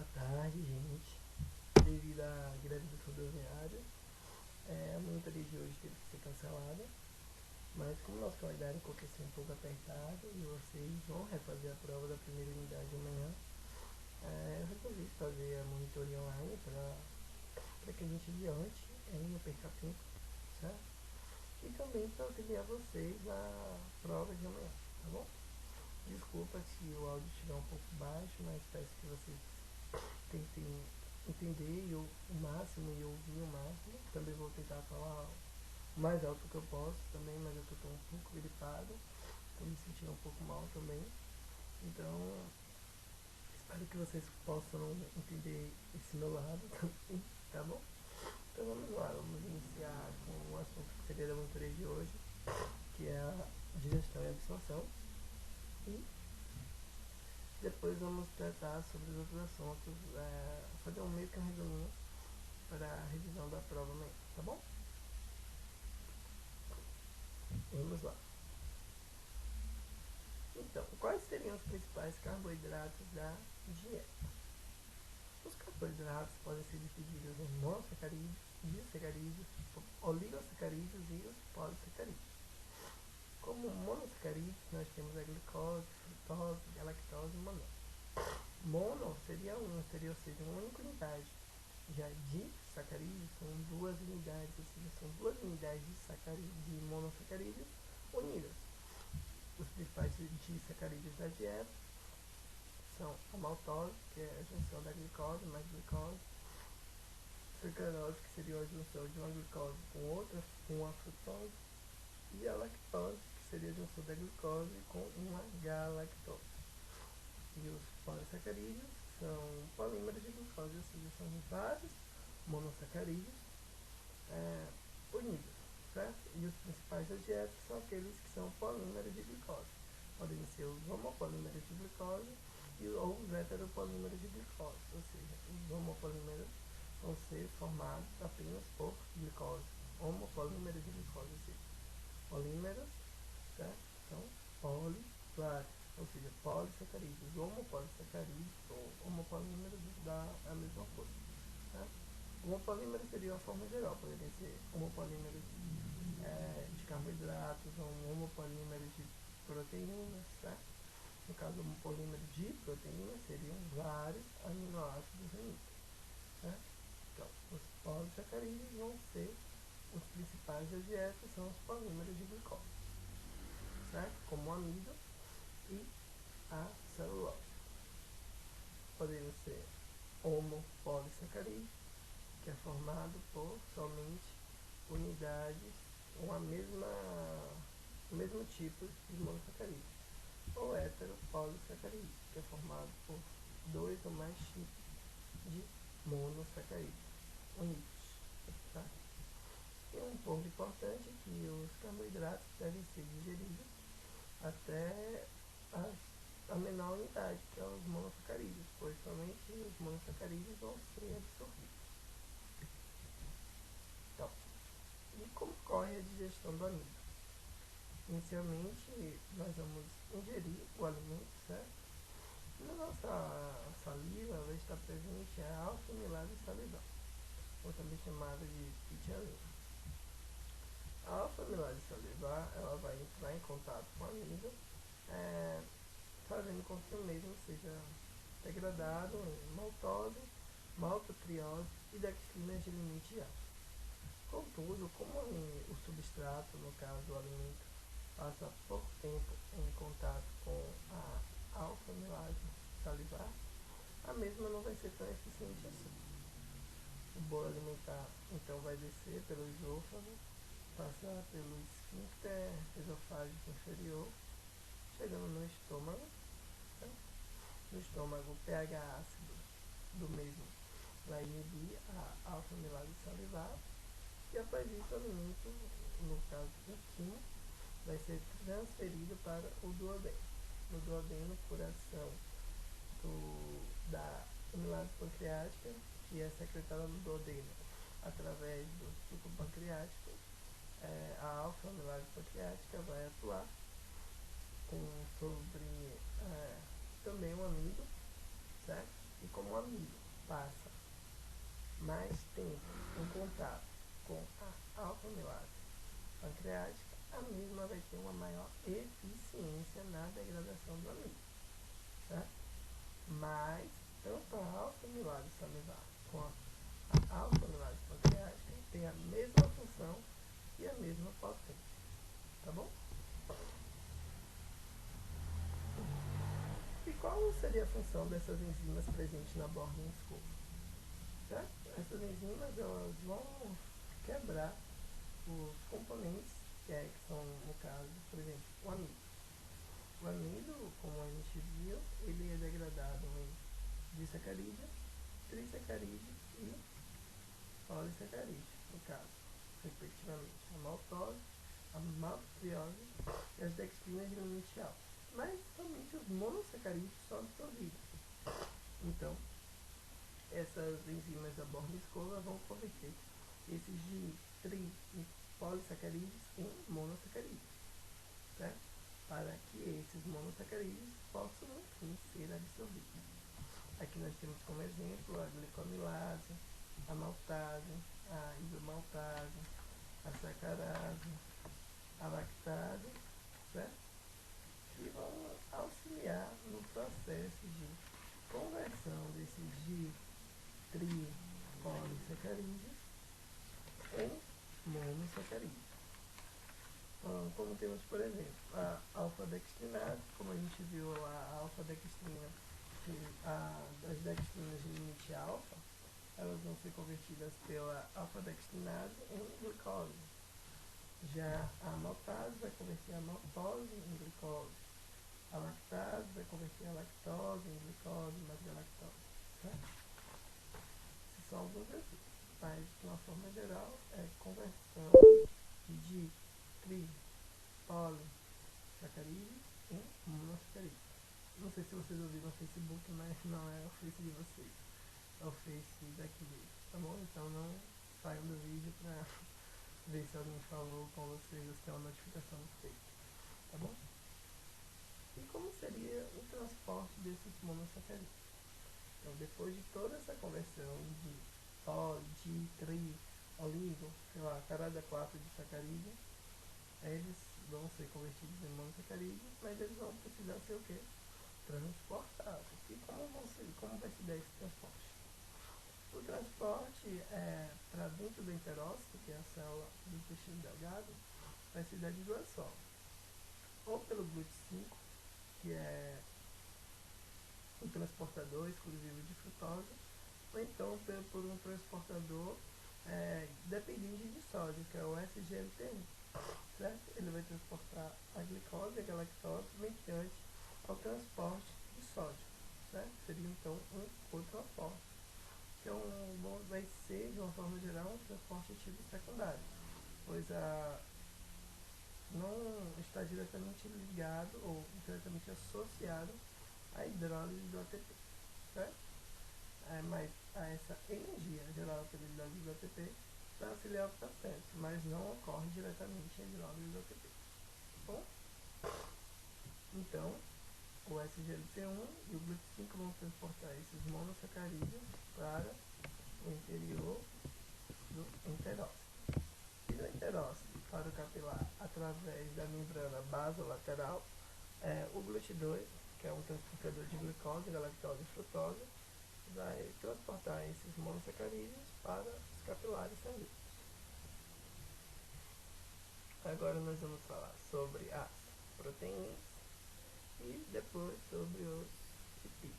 Boa tarde, gente. Devido à greve dos rodoviários, a monitoria de hoje teve que ser cancelada. Mas como nosso calendário aconteceu um pouco apertado e vocês vão refazer a prova da primeira unidade amanhã, eu resolvi fazer a monitoria online para que a gente adiante e não perca tempo, certo? E também para auxiliar vocês na prova de amanhã, tá bom? Desculpa se o áudio estiver um pouco baixo, mas peço que vocês tentem entender o máximo e ouvir o máximo. Também vou tentar falar o mais alto que eu posso também, mas eu tô um pouco gripado, tô me sentindo um pouco mal também. Então, espero que vocês possam entender esse meu lado também, tá bom? Então vamos lá, vamos iniciar com o assunto que seria da monitoria de hoje, que é a digestão e absorção. E depois vamos tratar sobre os outros assuntos, fazer um meio que um resuminho para a revisão da prova amanhã, tá bom? Vamos lá. Então, quais seriam os principais carboidratos da dieta? Os carboidratos podem ser divididos em monossacarídeos, disacarídeos, oligosacarídeos e os polissacarídeos. Como monossacarídeos, nós temos a glicose, frutose, galactose e manose. Mono seria ou seja, uma única unidade. Já disacarídeos são duas unidades, ou seja, são duas unidades de monossacarídeos unidas. Os principais disacarídeos da dieta são a maltose, que é a junção da glicose mais glicose, sucralose, que seria a junção de uma glicose com uma frutose, e a lactose, que seria a junção da glicose com uma galactose. E os polissacarídeos são polímeros de glicose, ou seja, são vários monossacarídeos unidos, certo? E os principais da dieta são aqueles que são polímeros de glicose. Podem ser os homopolímeros de glicose ou os heteropolímeros de glicose, ou seja, os homopolímeros vão ser formados apenas por glicose. Homopolímeros de glicose, ou seja, polímeros, certo? São poliláticos, ou seja, polissacarídeos. Homopolissacarídeos ou homopolímeros dá a mesma coisa, certo? Homopolímeros seria uma forma geral, poderia ser homopolímeros de carboidratos ou homopolímeros de proteínas, certo? No caso, homopolímero de proteínas seriam vários aminoácidos unidos, certo? Então, os polissacarídeos vão ser os principais da dieta, são os polímeros de glicose, certo? Como o amido e a celulose. Poderiam ser homopolissacarídeos, que é formado por somente unidades, o mesmo tipo de monossacarídeos, ou heteropolissacarídeos, que é formado por dois ou mais tipos de monossacarídeos unidos. Tá? E um ponto importante é que os carboidratos devem ser digeridos até a menor unidade, que é os monossacarídeos, pois somente os monossacarídeos vão ser absorvidos. Então, e como ocorre a digestão do amido? Inicialmente, nós vamos ingerir o alimento, certo? Na nossa saliva vai estar presente a alfa-amilase salivar, ou também chamada de pitialina. A alfa-amilase salivar ela vai entrar em contato com o amido, fazendo com que o mesmo seja degradado em maltose, maltotriose e dextrina de limite alto. Contudo, como o substrato, no caso do alimento, passa pouco tempo em contato com a alfa-amilase salivar, a mesma não vai ser tão eficiente assim. O bolo alimentar então vai descer pelo esôfago, passar pelo esfíncter esofágico inferior, chegando no estômago. Tá? No estômago, o pH ácido do mesmo vai inibir a alfa-amilase salivar, e após isso o alimento, no caso o quimo, vai ser transferido para o duodeno. No duodeno, por ação da amilase pancreática, que é secretada no duodeno através do suco pancreático, a alfa-amilase pancreática vai atuar sobre também o amido, certo? E como um amido passa mais tempo em contato com a alfa-amilase pancreática, a mesma vai ter uma maior eficiência na degradação do amido, certo? Mas tanto a alfa-amilase salivar quanto a alfa-amilase pancreática tem a mesma função e a mesma potência, tá bom? E qual seria a função dessas enzimas presentes na borda em escova? Certo? Essas enzimas elas vão quebrar os componentes que são, no caso, por exemplo, o amido. O amido, como a gente viu, ele é degradado em disacarídeo, trisacarídeo e polissacarídeo, no caso, respectivamente, a maltose, a maltotriose e as dextrinas de limite alto. Mas somente os monossacarídeos são absorvidos. Então, essas enzimas da borda escova vão converter esses de tri e polissacarídeos em monossacarídeos, certo? Para que esses monossacarídeos possam, enfim, ser absorvidos. Aqui nós temos como exemplo a glicomilase, a maltase, a isomaltase, a sacarase, a lactase, certo? Que vão auxiliar no processo de conversão desses polissacarídeos em monossacarídeos. Como temos, por exemplo, a alfa-dextrinase, como a gente viu a alfa-dextrina, as dextrinas de limite alfa, elas vão ser convertidas pela alfa-dextrinase em glicose. Já a maltase vai converter a maltose em glicose. A lactase vai converter a lactose em glicose mais galactose, certo? Esses são alguns exemplos, mas de uma forma geral é conversão de tri, poli, sacarídeos em monossacarídeos. Não sei se vocês ouviram no Facebook, mas não é o Face de vocês, é o Face daqui deles, tá bom? Então não saiam do vídeo pra ver se alguém falou com vocês ou se tem uma notificação feita, tá bom? E como seria o transporte desses monossacarídeos? Então, depois de toda essa conversão de poli, di, tri, oligo, sei lá, cada 4 de sacarídeo, eles vão ser convertidos em monossacarídeos, mas eles vão precisar ser o quê? Transportados. E como vai se dar esse transporte? O transporte para dentro do enterócito, que é a célula do intestino delgado, vai se dar de duas formas. Ou pelo GLUT5, que é um transportador exclusivo de frutose, ou então por um transportador dependente de sódio, que é o SGLT1, certo? Ele vai transportar a glicose e a galactose mediante ao transporte de sódio, certo? Seria então um cotransporte. Então vai ser, de uma forma geral, um transporte tipo secundário, pois não está diretamente ligado ou diretamente associado à hidrólise do ATP, certo? Mas essa energia gerada pela hidrólise do ATP vai auxiliar o processo, mas não ocorre diretamente a hidrólise do ATP. Bom? Então, o SGLT1 e o GLUT5 vão transportar esses monossacarídeos para o interior do enterócito. E do enterócito para o capilar, através da membrana basolateral, o GLUT2, que é um transportador de glicose, galactose e frutose, vai transportar esses monossacarídeos para os capilares sanguíneos. Agora nós vamos falar sobre as proteínas e depois sobre os lipídios,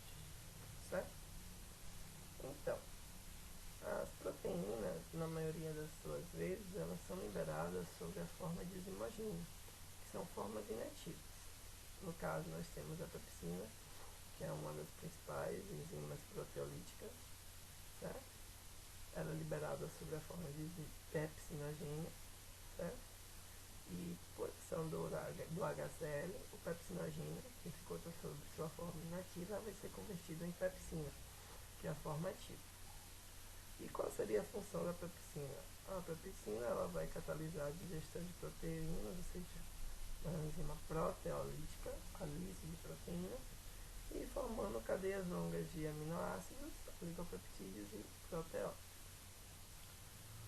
certo? Então, as proteínas, na maioria das suas vezes, elas são liberadas sob a forma de zimosina, que são formas inativas. No caso, nós temos a pepsina, que é uma das principais enzimas proteolíticas, certo? Ela é liberada sob a forma de pepsinogênio, certo? E por ação do HCl, o pepsinogênio, que ficou sob sua forma inativa, vai ser convertido em pepsina, que é a forma ativa. E qual seria a função da pepsina? A pepsina ela vai catalisar a digestão de proteínas, ou seja, uma enzima proteolítica, a lise de proteínas, e formando cadeias longas de aminoácidos oligopeptídeos e proteólicos.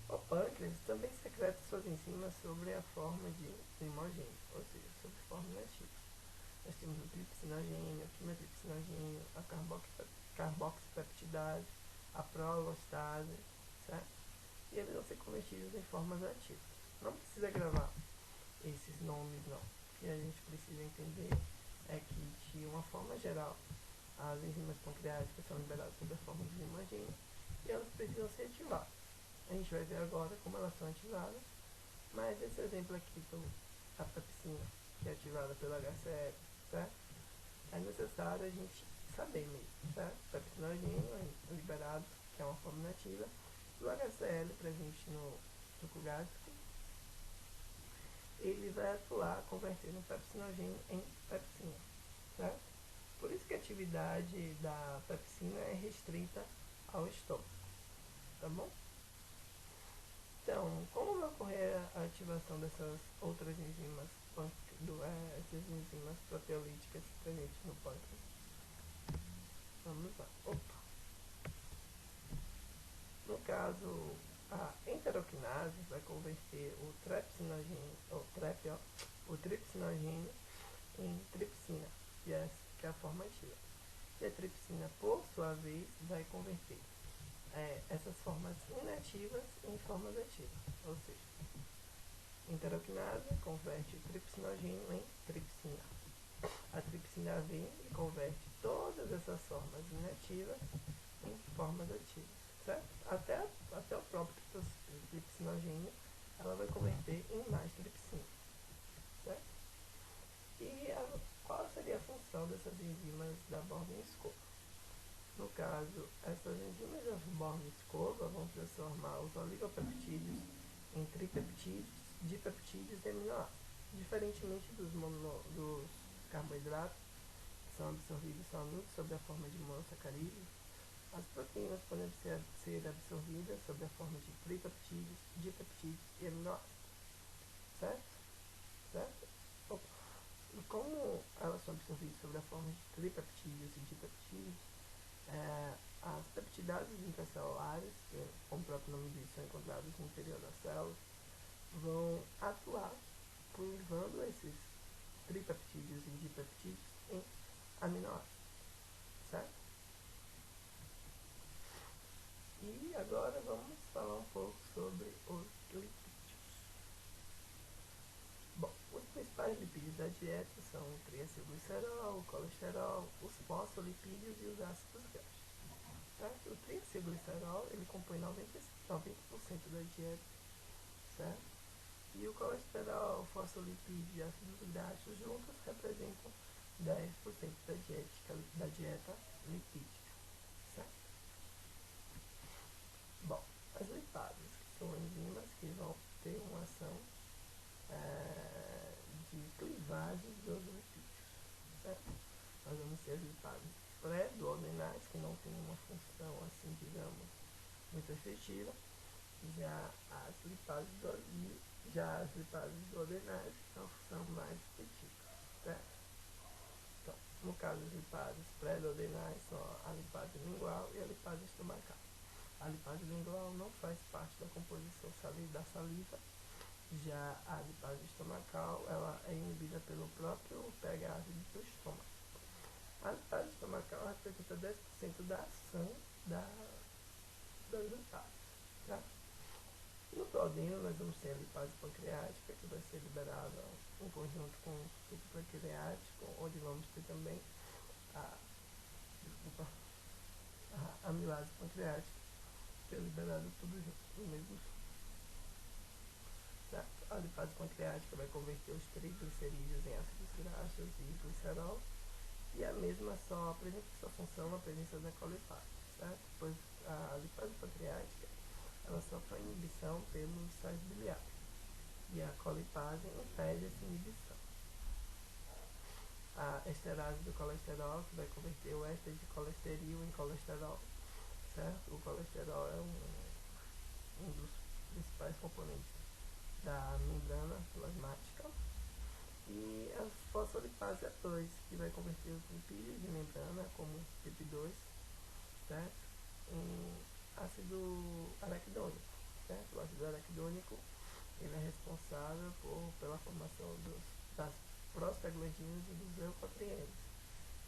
O pâncreas também secreta suas enzimas sobre a forma de primogênio, ou seja, sobre forma inativa. Nós temos o tripsinogênio, o quimetripsinogênio, a carboxipeptidase, a prolostase, certo? E eles vão ser convertidos em formas ativas. Não precisa gravar esses nomes não. O que a gente precisa entender é que, de uma forma geral, as enzimas pancreáticas são liberadas sob a forma de primogênio e elas precisam ser ativadas. A gente vai ver agora como elas são ativadas, mas esse exemplo aqui, a pepsina, que é ativada pelo HCl, certo? É necessário a gente saber mesmo, certo? Pepsinogênio é liberado, que é uma forma inativa, e o HCl presente no suco gástrico, ele vai atuar convertendo o pepsinogênio em pepsina, certo? Por isso que a atividade da pepsina é restrita ao estômago, tá bom? Então, como vai ocorrer a ativação dessas outras enzimas, essas enzimas proteolíticas presentes no pâncreas? Vamos lá. Opa. No caso, a enteroquinase vai converter o tripsinogênio em tripsina, que é a forma ativa. E a tripsina, por sua vez, vai converter essas formas inativas em formas ativas. Ou seja, enteroquinase converte o tripsinogênio em tripsina. A tripsina vem e converte todas essas formas inativas em formas ativas, certo? Até o próprio tripsinogênio ela vai converter em mais tripsina, certo? E qual seria a função dessas enzimas da Born-Escova? No caso, essas enzimas da Born-Escova vão transformar os oligopeptídeos em tripeptídeos, dipeptídeos e aminoácidos. Diferentemente dos carboidratos, que são absorvidos somente sob a forma de monossacarídeos, as proteínas podem ser absorvidas sob a forma de tripeptídeos, dipeptídeos e aminoácidos. Certo? Certo? E como elas são absorvidas sob a forma de tripeptídeos e dipeptídeos, as peptidases intracelulares, que, como o próprio nome diz, são encontradas no interior das células, vão atuar pulverizando esses tripeptídeos e dipeptídeos em aminoácidos, certo? E agora vamos falar um pouco sobre os lipídios. Bom, os principais lipídios da dieta são o triacilglicerol, o colesterol, os fosfolipídios e os ácidos graxos. Certo? O triacilglicerol ele compõe 90% da dieta, certo? E o colesterol, o fosfolipídio e ácidos graxos juntos representam 10% da dieta lipídica, certo? Bom, as lipases, que são enzimas que vão ter uma ação de clivagem dos lipídios, certo? Nós vamos ter as lipases pré-duodenais, que não tem uma função, assim, digamos, muito efetiva. Já as lipases duodenais têm uma função mais efetiva, certo? Então, no caso das lipases pré-duodenais, são a lipase lingual e a lipase estomacal. A lipase lingual não faz parte da composição da saliva, já a lipase estomacal ela é inibida pelo próprio pH ácido do estômago. A lipase estomacal representa 10% da ação das lipases. Tá? No duodeno nós vamos ter a lipase pancreática, que vai ser liberada em conjunto com o suco pancreático, onde vamos ter também a amilase pancreática, que é liberada tudo junto no mesmo suco. Certo? A lipase pancreática vai converter os triglicerídeos em ácidos graxos e glicerol, e a mesma só apresenta sua função na presença da colipase, certo? Pois a lipase pancreática ela sofre a inibição pelos sais biliares, e a colipase impede essa inibição. A esterase do colesterol, que vai converter o éster de colesterol em colesterol, certo? O colesterol é um dos principais componentes da membrana plasmática. E a fosfolipase A2, que vai converter os lipídios de membrana como tipo 2, certo? em ácido araquidônico, certo? O ácido araquidônico ele é responsável pela formação das prostaglandinas e dos leucotrienos,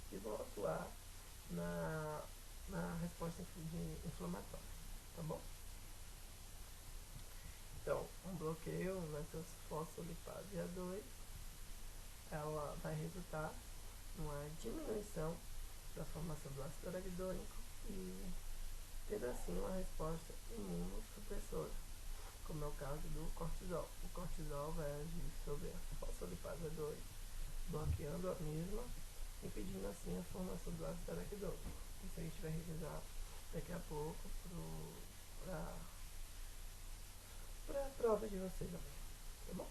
que vão atuar na resposta inflamatória, tá bom? Então, um bloqueio nessas fosfolipase A2, ela vai resultar numa diminuição da formação do ácido araquidônico e ter assim uma resposta imunossupressora, como é o caso do cortisol. O cortisol vai agir sobre a fosfolipase A2, bloqueando a mesma, impedindo assim a formação do ácido araquidônico. Isso a gente vai revisar daqui a pouco para a prova de vocês também, tá bom?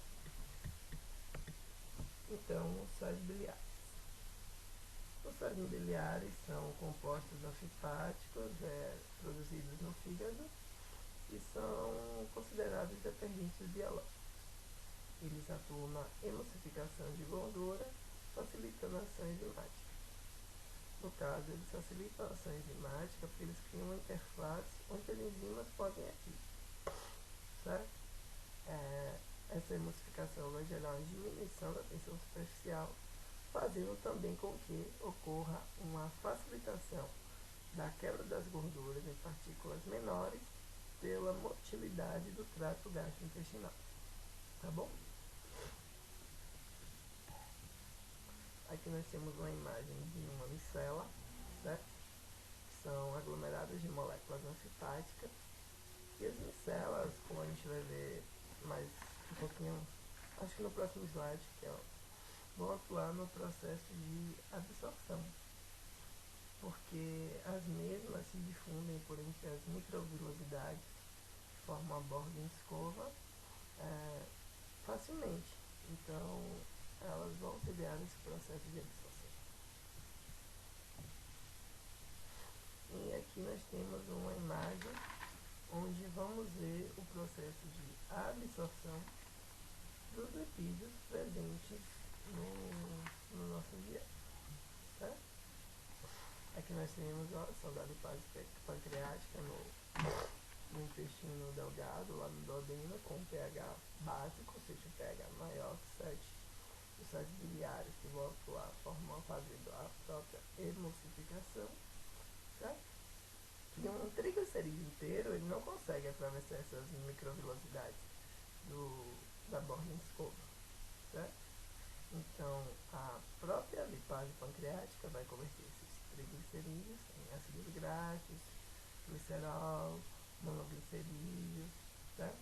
Então, os sais biliares. Os sais biliares são compostos anfipáticos produzidos no fígado e são considerados detergentes biológicos. Eles atuam na emulsificação de gordura, facilitando a ação enzimática. No caso, eles facilitam a ação enzimática porque eles criam uma interface onde as enzimas podem agir, certo? Essa emulsificação vai gerar uma diminuição da tensão superficial, fazendo também com que ocorra uma facilitação da quebra das gorduras em partículas menores pela motilidade do trato gastrointestinal, tá bom? Aqui nós temos uma imagem de uma micela, certo? Que são aglomerados de moléculas anfipáticas. E as micelas, como a gente vai ver mais um pouquinho, acho que no próximo slide, vão atuar no processo de absorção, porque as mesmas se difundem por entre as microvilosidades que formam a borda em escova facilmente. Então, elas vão auxiliar nesse processo de absorção. E aqui nós temos uma imagem onde vamos ver o processo de absorção dos lipídios presentes no nosso dia, certo? Aqui nós temos a ação da lipase pancreática no intestino delgado, lá no duodeno, com pH básico, ou seja, pH maior que 7. Os sais biliares que vão atuar fazendo a própria emulsificação, certo? E um triglicerídeo inteiro, ele não consegue atravessar essas microvilosidades da borda em escova, certo? Então, a própria lipase pancreática vai converter esses triglicerídeos em ácidos graxos, glicerol, monoglicerídeos, certo?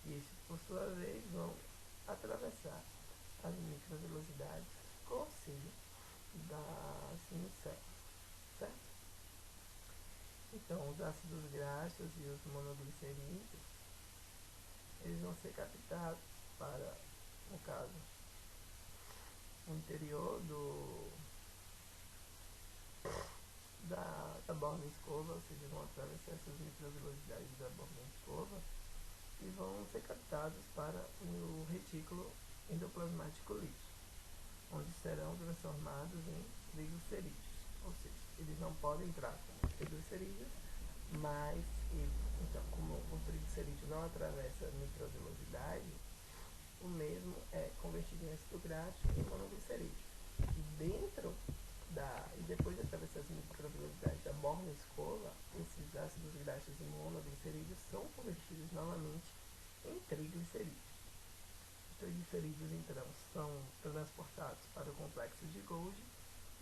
E esses, por sua vez, vão atravessar as microvelocidades com auxílio das micelas, certo? Então, os ácidos graxos e os monoglicerídeos, eles vão ser captados para, no caso, o interior da borda escova, ou seja, vão atravessar essas microvelocidades da borda escova e vão ser captados para o retículo endoplasmático líquido, onde serão transformados em triglicerídeos, ou seja, eles não podem entrar como triglicerídeos, mas então, como o triglicerídeo não atravessa a microvelocidade, o mesmo é convertido em ácido graxo e monoglicerídeo. E depois de atravessar as microvelocidades da borda escova, esses ácidos graxos e monoglicerídeos são convertidos novamente em triglicerídeos. Os triglicerídeos, então, são transportados para o complexo de Golgi,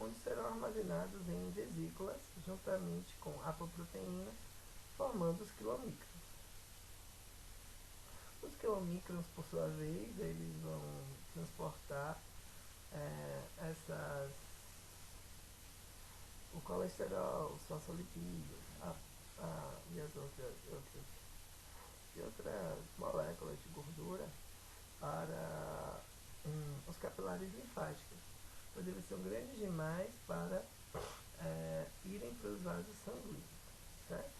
onde serão armazenados em vesículas, juntamente com apoproteína, formando os quilomicrons. Os quilomicrons, por sua vez, eles vão transportar o colesterol, os fosfolipídios e as outras moléculas de gordura para os capilares linfáticos, pois eles são grandes demais para irem para os vasos sanguíneos, certo?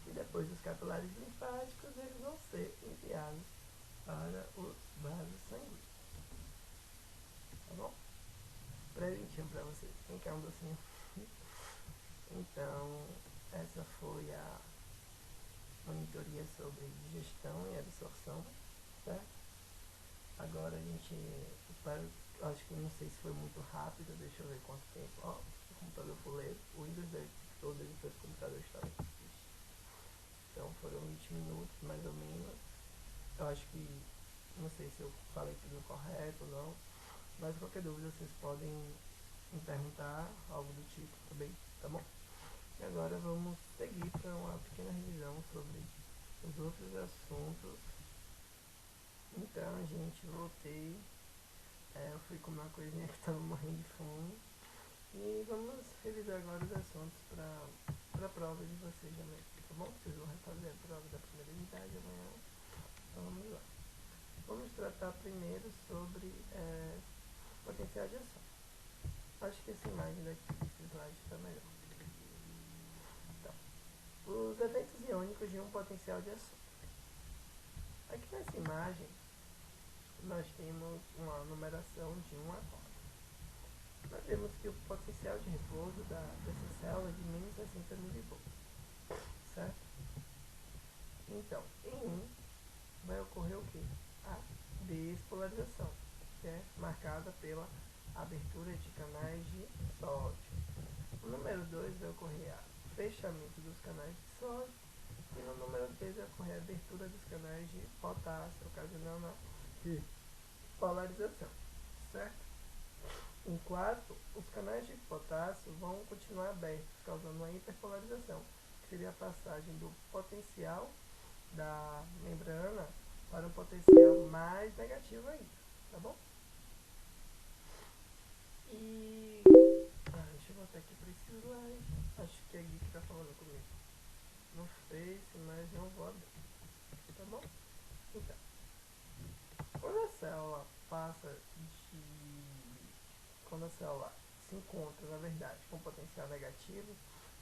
E depois dos capilares linfáticos, eles vão ser enviados para os vasos sanguíneos, tá bom? Presentinho para vocês. Quem quer um docinho? Então, essa foi monitoria sobre digestão e absorção, certo? Agora a gente, acho que não sei se foi muito rápido, deixa eu ver quanto tempo. Ó, o computador fuleiro, o Windows todo ele foi o computador estava. Então foram 20 minutos mais ou menos. Eu acho que, não sei se eu falei tudo correto ou não, mas qualquer dúvida vocês podem me perguntar, algo do tipo também, tá bom? E agora vamos seguir para uma pequena revisão sobre os outros assuntos. Então, gente, voltei. Eu fui comer uma coisinha que estava morrendo de fome. E vamos revisar agora os assuntos para a prova de vocês amanhã, tá bom? Vocês vão refazer a prova da primeira unidade amanhã. Então vamos lá. Vamos tratar primeiro sobre potencial de ação. Acho que essa imagem daqui desse slide está melhor. Então, os eventos iônicos de um potencial de ação. Aqui nessa imagem, nós temos uma numeração de 1 a 4. Nós vemos que o potencial de repouso dessa célula é de menos 60 milivolts, certo? Então, em 1, vai ocorrer o que? A despolarização, que é marcada pela abertura de canais de sódio. No número 2 vai ocorrer o fechamento dos canais de sódio. E no número 3 vai ocorrer a abertura dos canais de potássio, ocasionando a polarização, certo? Em 4, os canais de potássio vão continuar abertos, causando uma hiperpolarização, que seria a passagem do potencial da membrana para um potencial mais negativo ainda, tá bom? E deixa eu voltar aqui para esse slide. Acho que é a Gui que está falando comigo no Face, mas não vou abrir, tá bom? Então, quando a célula quando a célula se encontra, na verdade, com potencial negativo,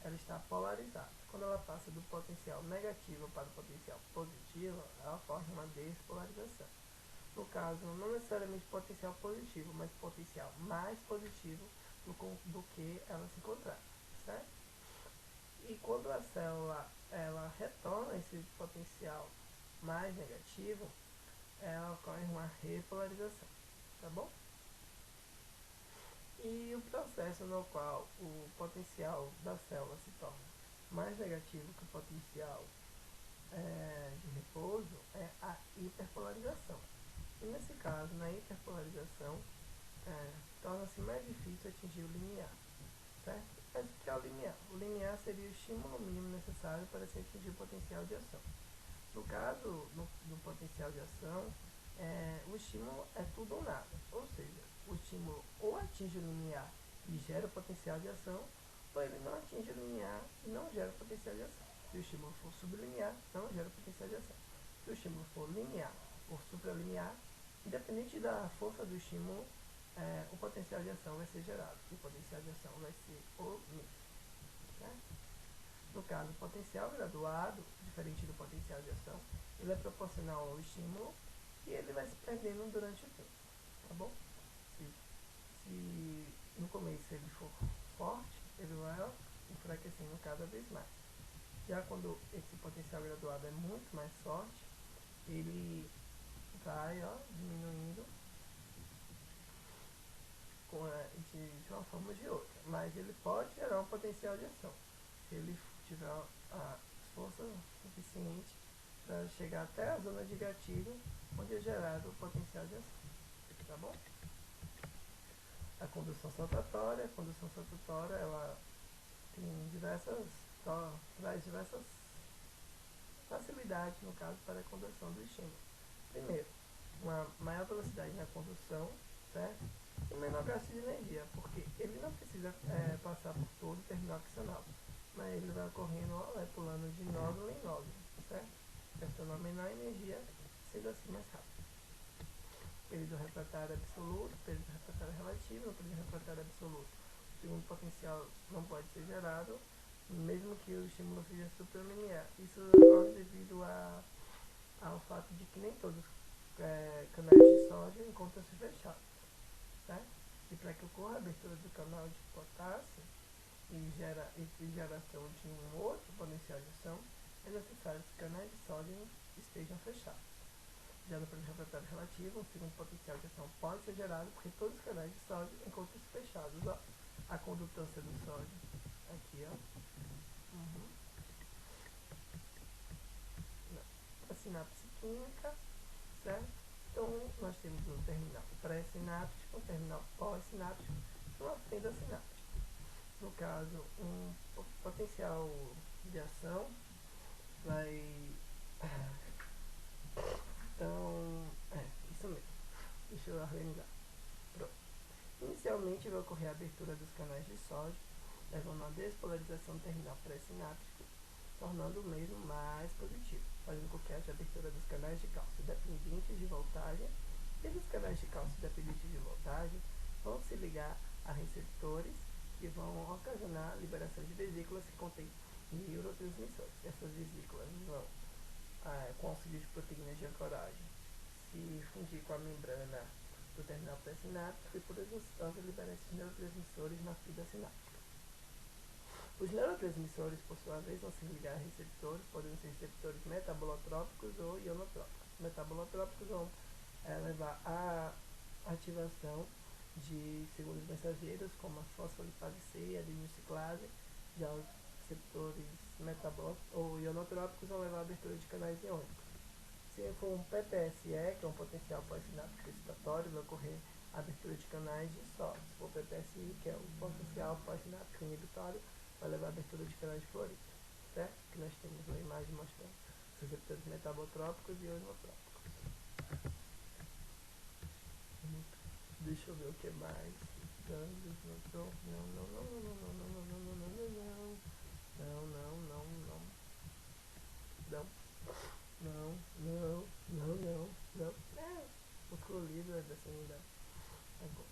ela está polarizada. Quando ela passa do potencial negativo para o potencial positivo, ela ocorre uma despolarização. No caso, não necessariamente potencial positivo, mas potencial mais positivo do que ela se encontrar, certo? E quando a célula ela retorna esse potencial mais negativo, ela ocorre uma repolarização, tá bom? E o processo no qual o potencial da célula se torna mais negativo que o potencial de repouso é a hiperpolarização. E nesse caso, na hiperpolarização, torna-se mais difícil atingir o limiar, certo? Mas o que é o limiar? O limiar seria o estímulo mínimo necessário para se atingir o potencial de ação. No caso do potencial de ação, o estímulo é tudo ou nada, ou seja, o estímulo ou atinge o limiar e gera o potencial de ação, ou ele não atinge o limiar e não gera o potencial de ação. Se o estímulo for sublimiar, não gera o potencial de ação. Se o estímulo for linear ou supralimiar, independente da força do estímulo, o potencial de ação vai ser gerado. E o potencial de ação vai ser o mesmo. Certo? No caso, o potencial graduado, diferente do potencial de ação, ele é proporcional ao estímulo e ele vai se perdendo durante o tempo, tá bom? Se no começo ele for forte, ele vai enfraquecendo cada vez mais. Já quando esse potencial graduado é muito mais forte, ele vai diminuindo de uma forma ou de outra, mas ele pode gerar um potencial de ação, se ele tiver a força suficiente para chegar até a zona de gatilho, onde é gerado o potencial de ação, tá bom? A condução saltatória ela traz diversas facilidades, no caso, para a condução do estímulo. Primeiro, uma maior velocidade na condução, certo? E menor gasto de energia, porque ele não precisa passar por todo o terminal accionável, mas ele vai ocorrendo, pulando de nódulo em nódulo, certo? Gastando a menor energia, sendo assim mais rápido. Período refratário absoluto, período refratário relativo. No período refratário absoluto, o segundo potencial não pode ser gerado, mesmo que o estímulo seja supralimiar. Isso ocorre devido ao fato de que nem todos os canais de sódio encontram-se fechados, certo? E para que ocorra a abertura do canal de potássio e geração de um outro potencial de ação, é necessário que os canais de sódio estejam fechados. Já no primeiro refratário relativo, um segundo potencial de ação pode ser gerado porque todos os canais de sódio encontram-se fechados. Ó, a condutância do sódio. Aqui, ó. A sinapse química, certo? Então, nós temos um terminal pré-sináptico, um terminal pós-sináptico e uma fenda sináptica. No caso, um potencial de ação vai... Então, isso mesmo. Deixa eu organizar. Pronto. Inicialmente vai ocorrer a abertura dos canais de sódio, levando a uma despolarização do terminal pré-sináptico, tornando o mesmo mais positivo, fazendo com que haja abertura dos canais de cálcio dependentes de voltagem. Esses canais de cálcio dependentes de voltagem vão se ligar a receptores que vão ocasionar a liberação de vesículas que contêm neurotransmissores. Essas vesículas vão, com auxílio de proteínas de ancoragem, se fundir com a membrana do terminal pré-sináptico e por osmose liberar esses neurotransmissores na fibra sináptica. Os neurotransmissores, por sua vez, vão se ligar a receptores, podendo ser receptores metabolotrópicos ou ionotrópicos. Metabolotrópicos vão levar à ativação de segundos mensageiros, como a fosfolipase C e a adenilciclase. Já os receptores metabolotrópicos ou ionotrópicos vão levar à abertura de canais iônicos. Se for um PPSE, que é um potencial pós-sináptico excitatório, vai ocorrer a abertura de canais de sódio. Se for PPSI, que é um potencial pós-sináptico inibitório, vai levar a abertura de canais de fluorito, certo? Que nós temos uma imagem mostrando os receptores metabotrópicos e ionotrópicos. Deixa eu ver o que mais. Não. Músculo livre é dessa unidade. Agora,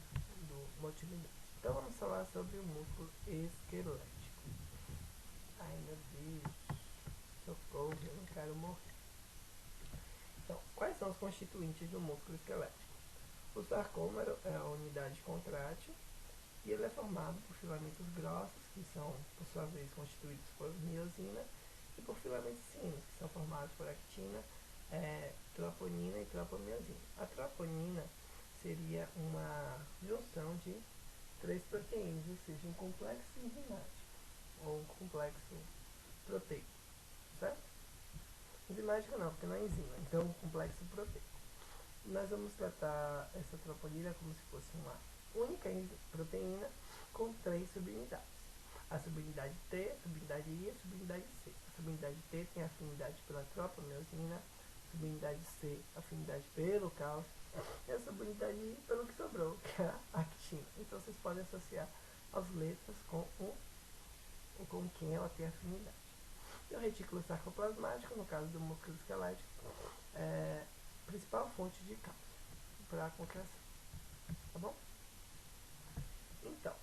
do motilidade. Então vamos falar sobre o músculo esquelético. Ai meu Deus, socorro, eu não quero morrer. Então, quais são os constituintes do músculo esquelético? O sarcômero é a unidade contrátil e ele é formado por filamentos grossos, que são, por sua vez, constituídos por miosina, e por filamentos finos, que são formados por actina, troponina e tropomiosina. A troponina seria uma junção de 3 proteínas, ou seja, um complexo enzimático, ou um complexo proteico, certo? Enzimático não, porque não é enzima, então um complexo proteico. Nós vamos tratar essa troponina como se fosse uma única proteína com 3 subunidades. A subunidade T, a subunidade I e a subunidade C. A subunidade T tem afinidade pela tropomiosina, a subunidade C, afinidade pelo cálcio, e a subunidade I pelo que sobrou, que é a actina. Então vocês podem associar as letras com quem ela tem afinidade. E o retículo sarcoplasmático, no caso do músculo esquelético, é a principal fonte de cálcio para a contração. Tá bom? Então,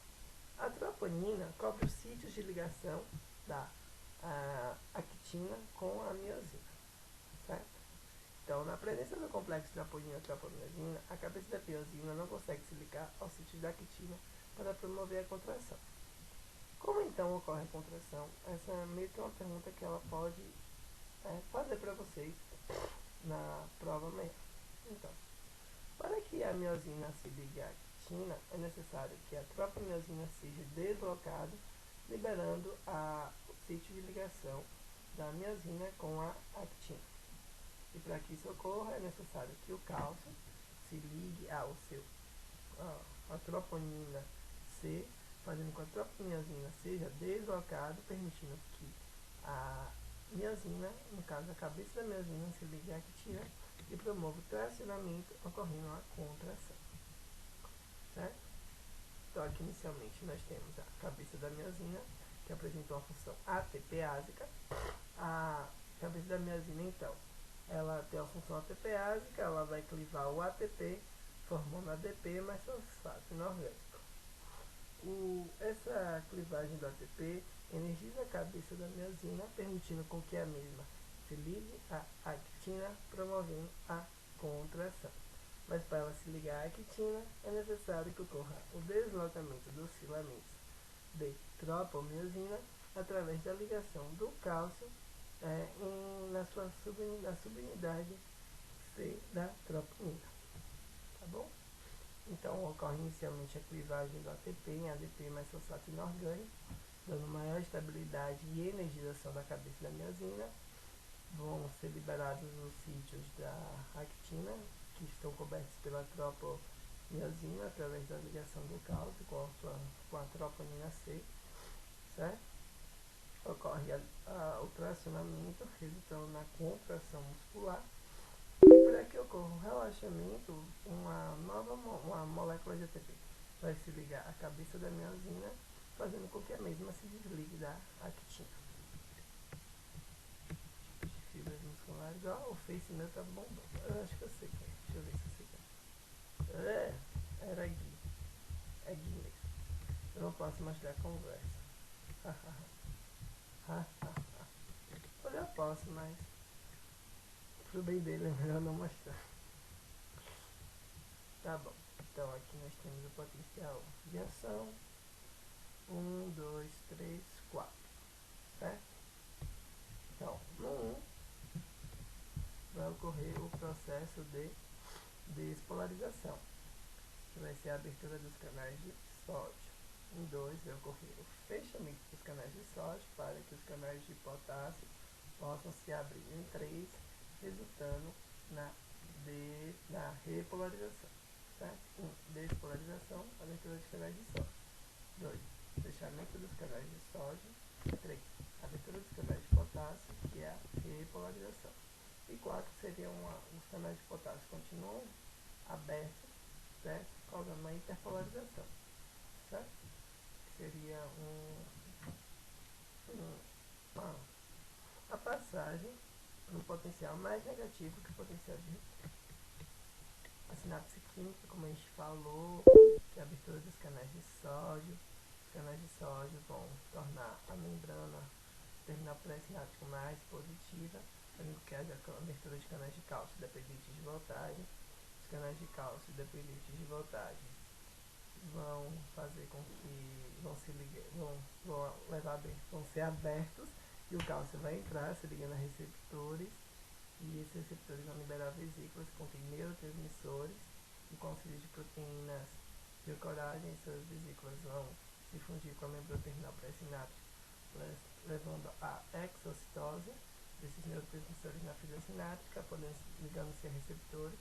a troponina cobre os sítios de ligação da actina com a miosina, certo? Então, na presença do complexo troponina-tropomiosina, a cabeça da piosina não consegue se ligar ao sítio da actina para promover a contração. Como então ocorre a contração? Essa é meio que uma pergunta que ela pode fazer para vocês na prova amanhã. Então, para que a miosina se ligue à actina, é necessário que a tropomiosina seja deslocada, liberando o sítio de ligação da miosina com a actina. E para que isso ocorra, é necessário que o cálcio se ligue a troponina C, fazendo com que a tropomiosina seja deslocada, permitindo que a miosina, no caso a cabeça da miosina, se ligue à actina e promove o tracionamento, ocorrendo a contração. Certo? Então aqui inicialmente nós temos a cabeça da miosina, que apresenta uma função ATPásica. A cabeça da miosina, então, ela tem a função ATPásica, ela vai clivar o ATP, formando ADP mais fosfato inorgânico. Essa clivagem do ATP energiza a cabeça da miosina, permitindo com que a mesma se ligue à actina, promovendo a contração. Mas para ela se ligar à actina, é necessário que ocorra o deslocamento dos filamentos de tropomiosina através da ligação do cálcio na subunidade C da troponina, tá bom? Então ocorre inicialmente a clivagem do ATP em ADP mais fosfato inorgânico, dando maior estabilidade e energização da cabeça da miosina. Vão ser liberados os sítios da actina, que estão cobertos pela tropomiosina através da ligação do cálcio com a troponina C, certo? Ocorre o tracionamento, resultando na contração muscular. E para que ocorra o relaxamento, uma molécula de ATP vai se ligar à cabeça da miosina, fazendo com que a mesma se desligue da actina. Tipos de fibras musculares. O Face meu tá bombando. Eu acho que eu sei quem é. Deixa eu ver se eu sei quem é. Era Gui. É Gui mesmo. Eu não posso mostrar a conversa. Olha, eu posso, mas pro bem dele é melhor não mostrar. Tá bom. Então aqui nós temos o potencial de ação. 1, 2, 3, 4. Certo? Então, no 1 vai ocorrer o processo de despolarização, que vai ser a abertura dos canais de sódio. Em 2 vai ocorrer o fechamento dos canais de sódio para que os canais de potássio possam se abrir. Em 3, resultando na repolarização. Certo? 1. Despolarização, abertura dos canais de sódio. 2. Fechamento dos canais de sódio. 3. Abertura dos canais de potássio, que é a repolarização. E 4 seriam os canais de potássio continuam abertos, certo? Causando uma interpolarização, certo? Que seria a passagem no potencial mais negativo que o potencial de a sinapse química, como a gente falou, que é a abertura dos canais de sódio. Os canais de sódio vão tornar a membrana terminal pré-sináptico mais positiva, fazendo que haja abertura de canais de cálcio dependentes de voltagem. Os canais de cálcio dependentes de voltagem vão fazer com que vão ser abertos e o cálcio vai entrar, se ligando a receptores, e esses receptores vão liberar vesículas que contêm neurotransmissores e com auxílio de proteínas de coragem, essas vesículas vão se fundir com a membrana terminal pré-sináptica, levando à exocitose desses neurotransmissores na fibra sináptica, ligando-se a receptores.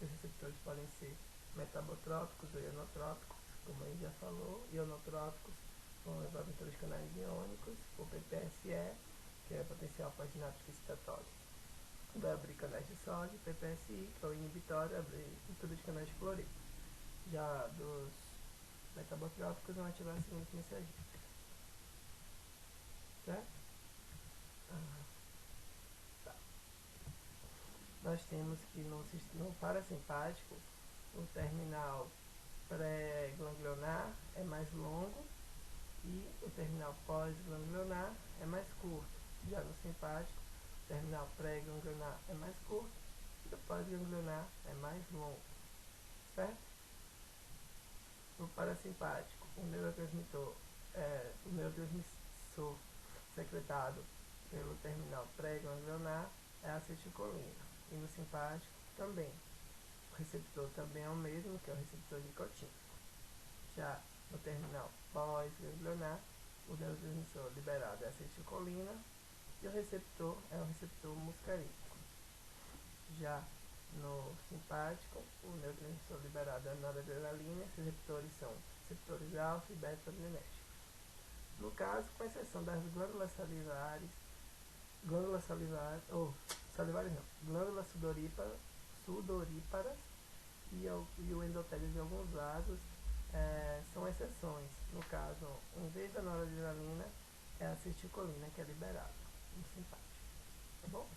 Os receptores podem ser metabotrópicos ou ionotrópicos, como a gente já falou. Ionotrópicos vão levar a abertura de canais iônicos, o PPSE, que é potencial pós-sináptico excitatório, vai abrir canais de sódio. PPSI, que é o inibitório, abrir abertura de canais de cloreto. Já dos metabotrópicos vão ativar a seguinte mensagem. Certo? Tá. Nós temos que no parasimpático, o terminal pré-ganglionar é mais longo e o terminal pós-ganglionar é mais curto. Já no simpático, o terminal pré-ganglionar é mais curto e o pós-ganglionar é mais longo. Certo? No parasimpático, o neurotransmissor secretado pelo terminal pré-ganglionar é a acetilcolina. E no simpático também. O receptor também é o mesmo, que é o receptor nicotínico. Já no terminal pós-ganglionar, o neurotransmissor liberado é a acetilcolina e o receptor é o receptor muscarínico. Já no simpático, o neurotransmissor liberado é a noradrenalina. Esses receptores são receptores alfa e beta-adrenérgicos. No caso, com exceção das glândulas salivares, glândulas sudoríparas e o endotélio de alguns vasos são exceções. No caso, em vez da noradrenalina, é a acetilcolina que é liberada no simpático. Tá bom?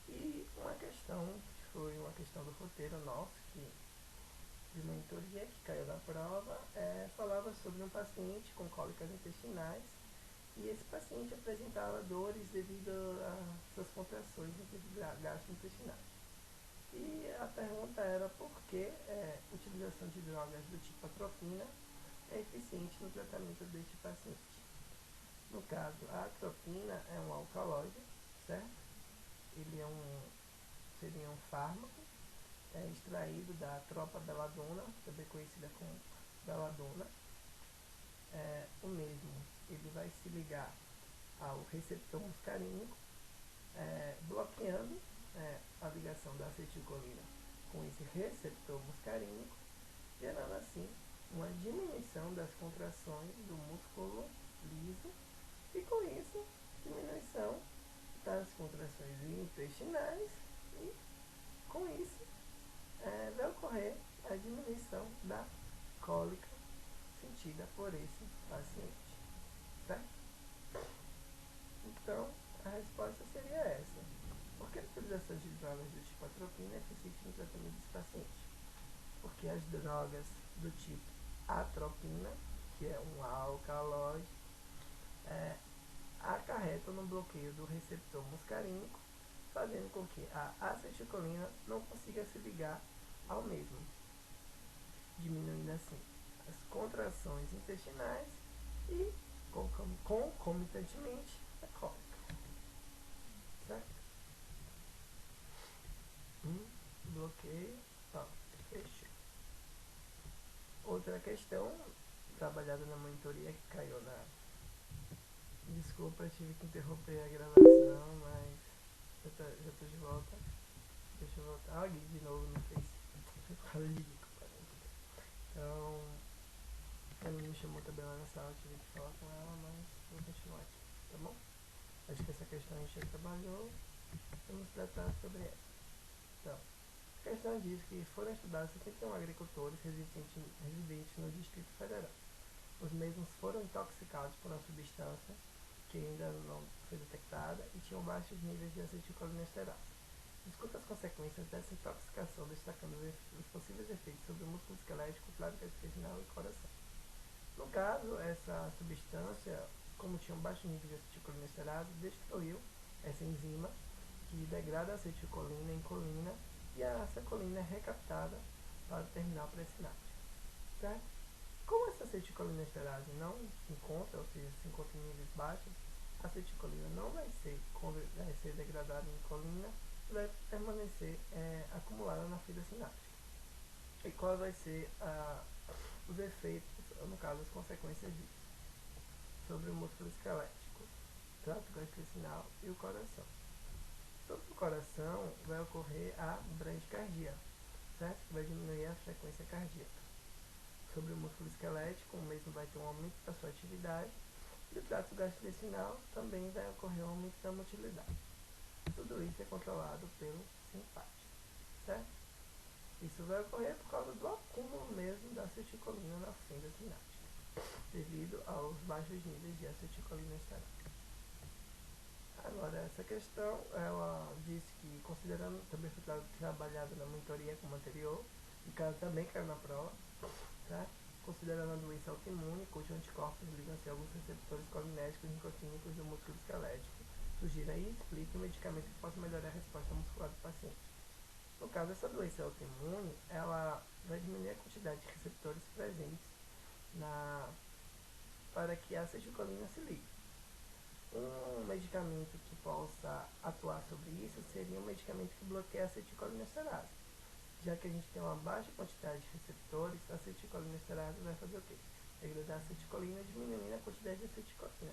E uma questão, que foi uma questão do roteiro nosso, de monitoria, que caiu na prova, falava sobre um paciente com cólicas intestinais, e esse paciente apresentava dores devido a suas contrações gastrointestinais. E a pergunta era por que a utilização de drogas do tipo atropina é eficiente no tratamento deste paciente. No caso, a atropina é um alcaloide, certo? Ele seria um fármaco extraído da tropa belladonna, também conhecida como belladonna. O mesmo, ele vai se ligar ao receptor muscarínico, bloqueando a ligação da acetilcolina com esse receptor muscarínico, gerando assim uma diminuição das contrações do músculo liso e com isso diminuição das contrações intestinais e com isso vai ocorrer a diminuição da cólica sentida por esse paciente, certo? Então a resposta seria essa. Por que a utilização de drogas do tipo atropina é eficiente no tratamento desse paciente? Porque as drogas do tipo atropina, que é um alcaloide, acarretam no bloqueio do receptor muscarínico, fazendo com que a acetilcolina não consiga se ligar ao mesmo, diminuindo assim as contrações intestinais e concomitantemente a cólica, certo? Bloqueio, fechou. Outra questão trabalhada na monitoria que caiu na... Desculpa, tive que interromper a gravação, mas já tô de volta. Deixa eu voltar. Gui de novo no Face. Então, ela me chamou também lá na sala, tive que falar com ela, mas vou continuar aqui, tá bom? Acho que essa questão a gente já trabalhou, vamos tratar sobre ela. Então, a questão diz que foram estudados 71 agricultores residentes no Distrito Federal. Os mesmos foram intoxicados por uma substância que ainda não foi detectada e tinham baixos níveis de acetilcolinesterase. Discuta as consequências dessa intoxicação, destacando os possíveis efeitos sobre o músculo esquelético, clavícula intestinal e coração. No caso, essa substância, como tinha um baixo nível de acetilcolinesterase, destruiu essa enzima que degrada a acetilcolina em colina e a acetilcolina é recaptada para o terminal pré-sináptico, certo? Como essa acetilcolinesterase não se encontra, ou seja, se encontra em níveis baixos, a acetilcolina não vai ser degradada em colina e vai permanecer acumulada na fibra sináptica. E qual vai ser os efeitos, no caso, as consequências disso sobre o músculo esquelético, trato gastrointestinal e o coração? Sobre o coração vai ocorrer a bradicardia, certo? Que vai diminuir a frequência cardíaca. Sobre o músculo esquelético, o mesmo vai ter um aumento da sua atividade e o trato gastrointestinal também vai ocorrer um aumento da motilidade. Tudo isso é controlado pelo simpático, certo? Isso vai ocorrer por causa do acúmulo mesmo da acetilcolina na fenda sináptica, devido aos baixos níveis de acetilcolinesterase. Agora, essa questão, ela disse que, considerando, também foi trabalhada na monitoria como anterior, e caso também caiu na prova, tá? Considerando a doença autoimune, cujo anticorpos ligam-se a alguns receptores colinéticos e nicotínicos do músculo esquelético, sugira e explique um medicamento que possa melhorar a resposta muscular do paciente. No caso, essa doença autoimune, ela vai diminuir a quantidade de receptores presentes para que a acetilcolina se ligue. Um medicamento que possa atuar sobre isso seria um medicamento que bloqueia a acetilcolinesterase. Já que a gente tem uma baixa quantidade de receptores, a acetilcolinesterase vai fazer o quê? Degradar a acetilcolina, diminuindo a quantidade de acetilcolina.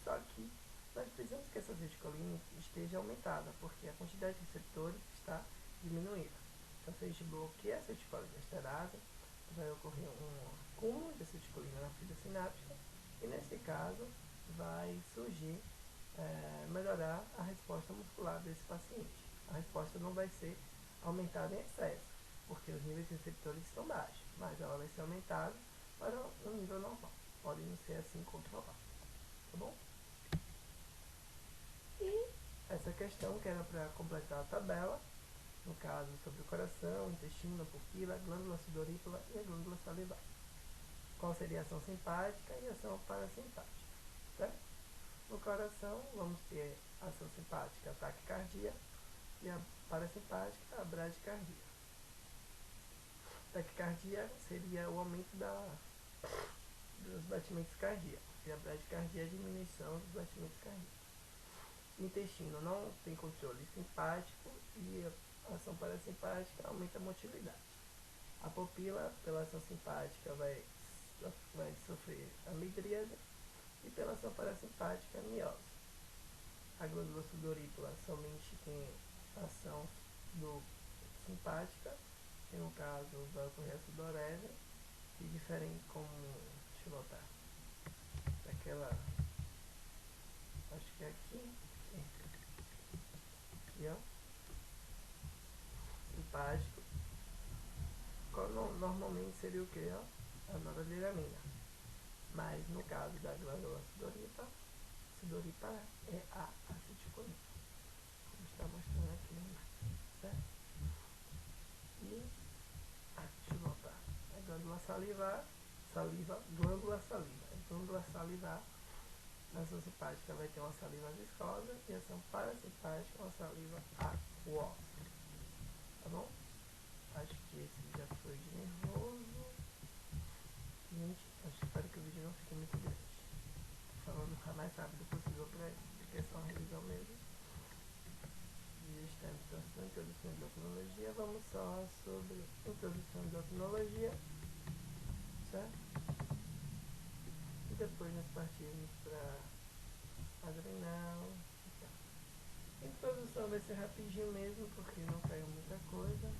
Só que nós precisamos que essa acetilcolina esteja aumentada, porque a quantidade de receptores está diminuída. Então, se a gente bloqueia a acetilcolinesterase, vai ocorrer um acúmulo de acetilcolina na fibra sináptica, e nesse caso vai surgir, melhorar a resposta muscular desse paciente. A resposta não vai ser aumentada em excesso, porque os níveis de receptores estão baixos, mas ela vai ser aumentada para um nível normal. Pode não ser assim controlado, tá bom? E essa questão que era para completar a tabela, no caso sobre o coração, intestino, pupila, glândula sudorípara e a glândula salivar. Qual seria a ação simpática e a ação parasimpática, certo? No coração, vamos ter a ação simpática, a taquicardia, e a parasimpática, a bradicardia. Taquicardia seria o aumento dos batimentos cardíacos, e a bradicardia é a diminuição dos batimentos cardíacos. O intestino não tem controle simpático e a ação parasimpática aumenta a motilidade. A pupila, pela ação simpática, vai sofrer amidríase e pela ação parasimpática, miose. A glândula sudorípara somente tem ação simpática, que no caso vai ocorrer a sudorese, e diferente como, deixa eu voltar, daquela, acho que é aqui, ó, simpático, normalmente seria o que, ó? A noradrenalina. Mas no caso da glândula sudorípara é a acetilcolina, como está mostrando aqui na imagem, certo? E, deixa eu voltar, a glândula glândula salivar, na ação simpática vai ter uma saliva viscosa e a ação parasimpática uma saliva aquosa, tá bom? Acho que esse já foi de nervoso. Gente, espero que o vídeo não fique muito grande. Tô falando o mais rápido possível porque é só uma revisão mesmo. E está em introdução de endocrinologia. Vamos falar sobre introdução de endocrinologia, certo? E depois nós partimos para adrenal. A introdução vai ser rapidinho mesmo, porque não caiu muita coisa.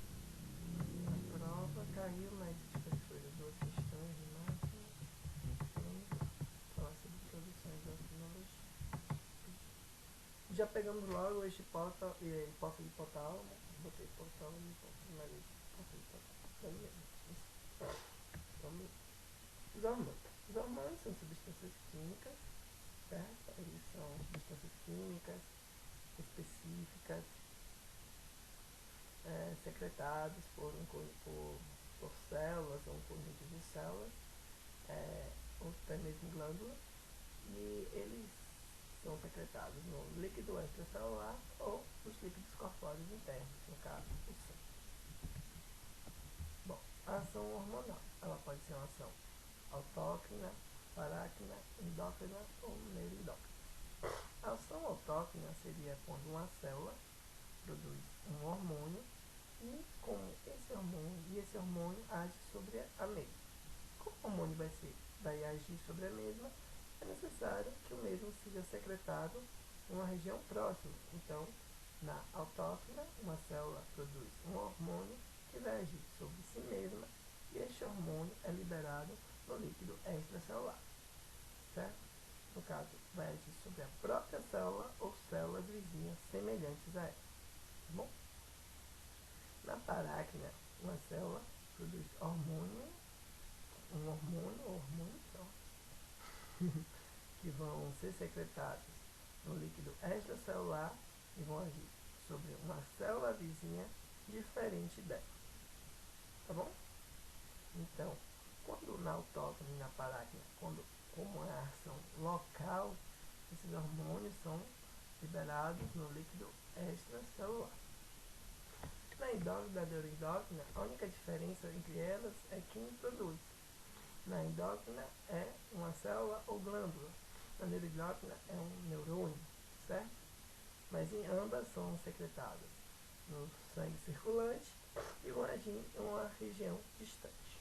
A prova caiu, mas tipo, foi 2 questões no máximo. Vamos falar sobre introdução de endocrinologia. Já pegamos logo este hipófise hipotálamo. Botei hipotálamo e hipófise, mas hipófise hipotálamo. Vamos. Os hormônios são substâncias químicas, certo? Eles são substâncias químicas específicas, secretados por células ou um conjunto de células, ou até mesmo glândulas, e eles são secretados no líquido extracelular ou nos líquidos corpóreos internos, no caso, o sangue. Bom, a ação hormonal, ela pode ser uma ação autócrina, parácrina, endócrina ou neuroendócrina. A ação autócrina seria quando uma célula produz um hormônio e esse hormônio age sobre a mesma. Como o hormônio vai agir sobre a mesma, é necessário que o mesmo seja secretado em uma região próxima. Então, na autócrina, uma célula produz um hormônio que vai agir sobre si mesma e este hormônio é liberado no líquido extracelular, certo? No caso, vai agir sobre a própria célula ou células vizinhas semelhantes a ela, tá bom? Na parácrina, uma célula produz hormônios só, que vão ser secretados no líquido extracelular e vão agir sobre uma célula vizinha diferente dela, tá bom? Então, quando na autócrina e na parácrina, como é a ação local, esses hormônios são liberados no líquido extracelular. Na endócrina e na neuroendócrina, a única diferença entre elas é quem produz. Na endócrina é uma célula ou glândula, na neuroendócrina é um neurônio, certo? Mas em ambas são secretadas no sangue circulante e vão agir em uma região distante.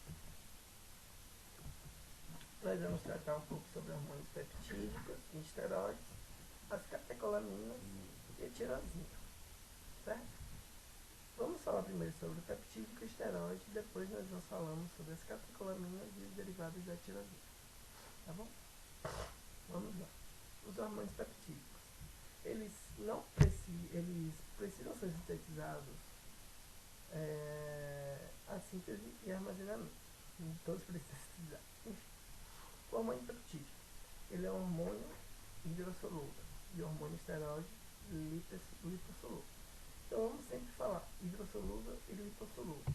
Nós vamos tratar um pouco sobre hormônios peptídicos e esteroides, as catecolaminas e a tirosina, certo? Vamos falar primeiro sobre o peptídico e o esteroide, depois nós vamos falando sobre as catecolaminas e os derivados da tirosina, tá bom? Vamos lá. Os hormônios peptídicos, eles precisam ser sintetizados a síntese e armazenamento. Todos precisam sintetizar. O hormônio peptídico, ele é um hormônio hidrossolúvel e o hormônio esteroide lipossolúvel. Então vamos sempre falar hidrossolúvel e lipossolúvel.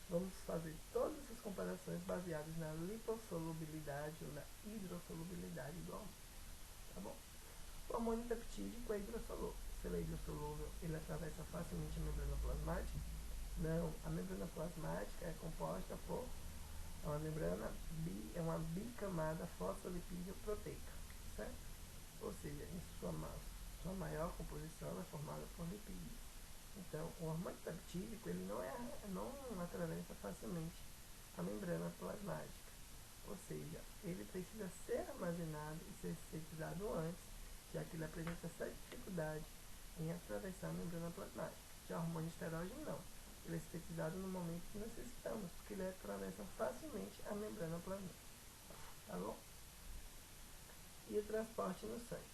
Vamos fazer todas essas comparações baseadas na lipossolubilidade ou na hidrossolubilidade do hormônio, tá bom? O hormônio peptídico é hidrossolúvel. Se ele é hidrossolúvel, ele atravessa facilmente a membrana plasmática? Não, a membrana plasmática é composta por uma membrana uma bicamada fosfolipídio proteica. maior composição é formada por lipídios. Então, o hormônio peptídico ele não atravessa facilmente a membrana plasmática, ou seja, ele precisa ser armazenado e ser sintetizado antes, já que ele apresenta certa dificuldade em atravessar a membrana plasmática. Já o hormônio esteroide não, ele é sintetizado no momento que necessitamos, porque ele atravessa facilmente a membrana plasmática, tá bom? E o transporte no sangue,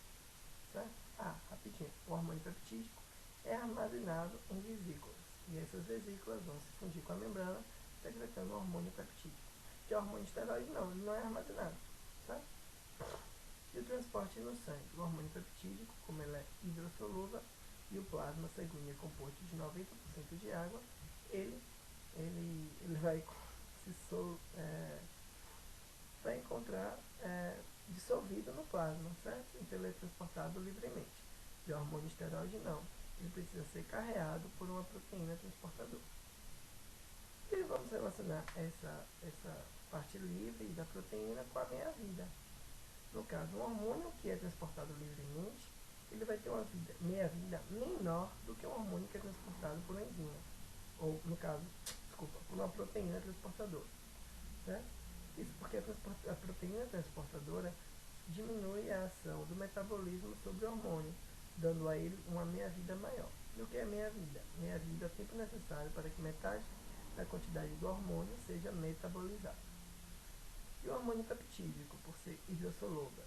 certo? Rapidinho, o hormônio peptídico é armazenado em vesículas, e essas vesículas vão se fundir com a membrana, secretando o hormônio peptídico. Já o hormônio esteroide não, ele não é armazenado, certo? E o transporte no sangue, o hormônio peptídico, como ele é hidrossolúvel e o plasma sanguíneo é composto de 90% de água, ele vai vai encontrar dissolvido no plasma, certo? Então ele é transportado livremente. Já o hormônio esteroide não, ele precisa ser carreado por uma proteína transportadora. E vamos relacionar essa parte livre da proteína com a meia-vida. No caso, um hormônio que é transportado livremente, ele vai ter uma meia-vida menor do que um hormônio que é transportado por uma enzima. Ou, no caso, por uma proteína transportadora. Certo? Isso porque a proteína transportadora diminui a ação do metabolismo sobre o hormônio, dando a ele uma meia-vida maior. E o que é meia-vida? Meia-vida é o tempo necessário para que metade da quantidade do hormônio seja metabolizada. E o hormônio peptídico, por ser hidrossolúvel,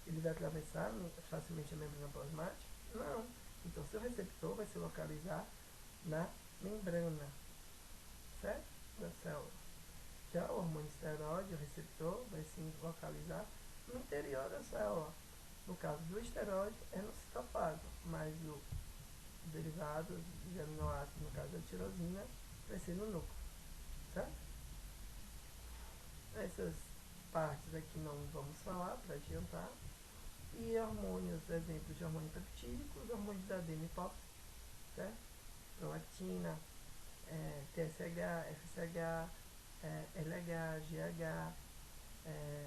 ele vai atravessar facilmente a membrana plasmática? Não. Então, seu receptor vai se localizar na membrana, certo? Da célula. Já o hormônio esteroide, o receptor, vai se localizar no interior da célula. No caso do esteroide, é no citoplasma, mas o derivado de aminoácidos, no caso da tirosina, vai ser no núcleo, certo? Essas partes aqui não vamos falar para adiantar. E hormônios, exemplos de hormônio peptídico, os hormônios da adeno e hipófise, certo? Prolactina, TSH, FSH, LH, GH,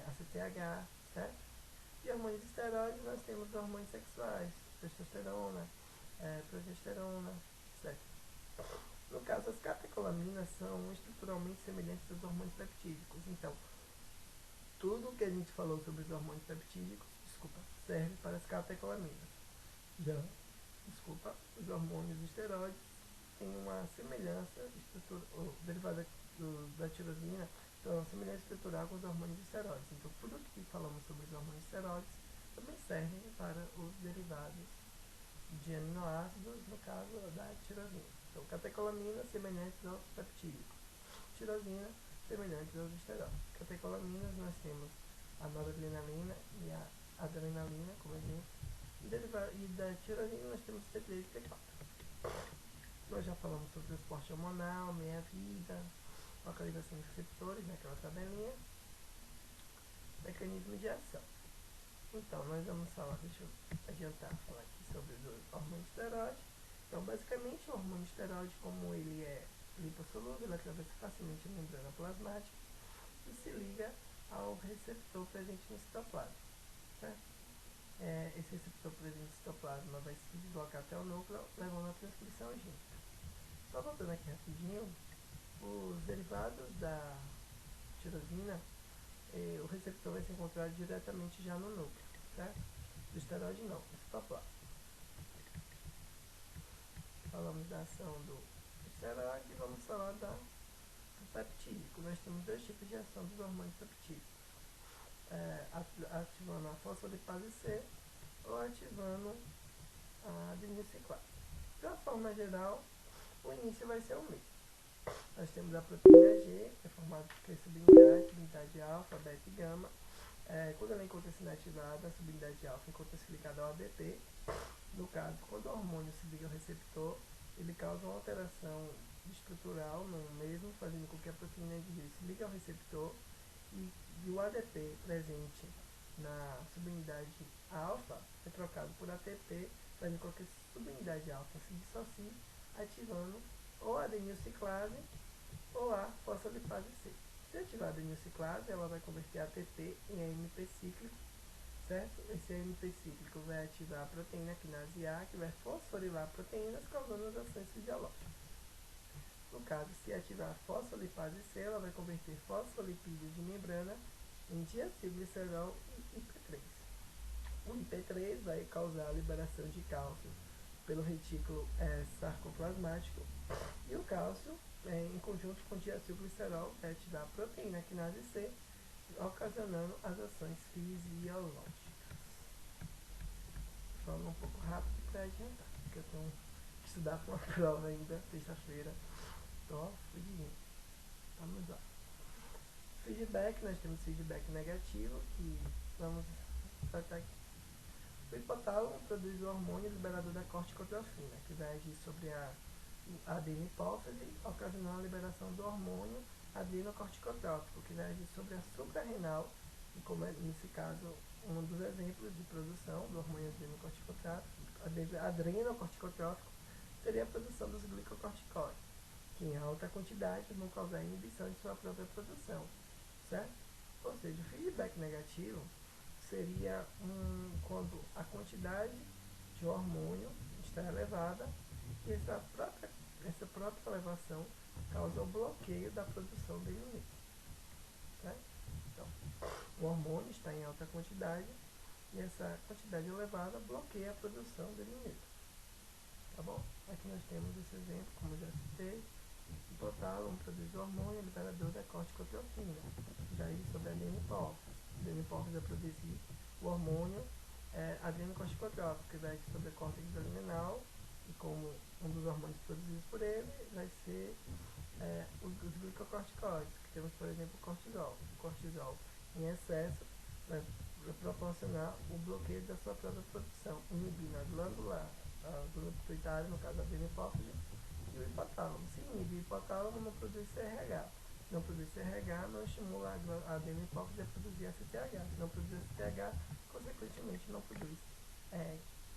ACTH, certo? E hormônios esteroides nós temos hormônios sexuais, testosterona, progesterona, certo? No caso, as catecolaminas são estruturalmente semelhantes aos hormônios peptídicos. Então, tudo o que a gente falou sobre os hormônios peptídicos, serve para as catecolaminas. Já, os hormônios esteroides têm uma semelhança derivada da tirosina, então uma semelhança estrutural com os hormônios esteroides. Então, tudo que falamos sobre os hormônios esteroides também servem para os derivados de aminoácidos, no caso da tirosina. Então, catecolaminas semelhantes aos peptídicos, tirosina semelhantes aos esteroides. Catecolaminas nós temos a noradrenalina e a adrenalina, como exemplo, e da tirosina nós temos T3 e T4. Nós já falamos sobre o transporte hormonal, meia-vida, localização de receptores naquela tabelinha, mecanismo de ação. Então, nós vamos falar, deixa eu adiantar, falar aqui sobre o hormônio esteroide. Então, basicamente, o hormônio esteroide, como ele é lipossolúvel, ele atravessa facilmente a membrana plasmática e se liga ao receptor presente no citoplasma, certo? Esse receptor presente no citoplasma vai se deslocar até o núcleo, levando a transcrição gênica. Só voltando aqui rapidinho, os derivados da tirosina, o receptor vai ser encontrado diretamente já no núcleo, certo? Do esteroide não, do citoplasma. Falamos da ação do esteroide e vamos falar do peptídico. Nós temos dois tipos de ação dos hormônios peptídicos. Ativando a fosfolipase C ou ativando a adenilciclase. De uma forma geral, o início vai ser o mesmo. Nós temos a proteína G, que é formada por três subunidade alfa, beta e gama. Quando ela encontra-se inativada, a subunidade alfa encontra-se ligada ao ADP. No caso, quando o hormônio se liga ao receptor, ele causa uma alteração estrutural no mesmo, fazendo com que a proteína G se ligue ao receptor e o ADP presente na subunidade alfa é trocado por ATP, fazendo com que a subunidade alfa se dissocie, ativando ou a adenilciclase ou a fosfolipase C. Se ativar a adenilciclase, ela vai converter ATP em AMP cíclico, certo? Esse AMP cíclico vai ativar a proteína quinase A, que vai fosforilar proteínas, causando as ações fisiológicas. No caso, se ativar a fosfolipase C, ela vai converter fosfolipídios de membrana em diacilglicerol e IP3. O IP3 vai causar a liberação de cálcio pelo retículo sarcoplasmático, e o cálcio, em conjunto com diacilglicerol, vai ativar a proteína quinase C, ocasionando as ações fisiológicas. Vou falar um pouco rápido para adiantar, porque eu tenho que estudar para uma prova ainda, sexta-feira. Tô fudinho. Vamos lá. Feedback, nós temos feedback negativo, que vamos tratar aqui. O hipotálamo produz o hormônio liberador da corticotrofina, que vai agir sobre a adenopófise, ocasionando a liberação do hormônio adrenocorticotrópico, que vai agir sobre a suprarrenal, e como é, nesse caso, um dos exemplos de produção do hormônio adrenocorticotrópico seria a produção dos glicocorticoides, que em alta quantidade vão causar inibição de sua própria produção, certo? Ou seja, o feedback negativo seria quando a quantidade de hormônio está elevada e essa própria elevação causa o bloqueio da produção dele mesmo. Certo? Então, o hormônio está em alta quantidade e essa quantidade elevada bloqueia a produção dele mesmo. Tá bom? Aqui nós temos esse exemplo, como eu já citei. O hipotálamo produz o hormônio liberador da corticotrofina, já aí sobre a adenopófise. A adenopófise vai produzir o hormônio adrenocorticotrópico, que vai agir sobre a córtex adrenal, e como um dos hormônios produzidos por ele vai ser os glicocorticoides, que temos, por exemplo, o cortisol. O cortisol em excesso vai proporcionar o bloqueio da sua própria produção, inibindo a glândula pituitária, no caso a adenopófise, e o hipotálamo. Se inibir o hipotálamo, não produz CRH. Se não produz CRH, não estimula a adenopófise a produzir ACTH. Se não produz ACTH, consequentemente não produz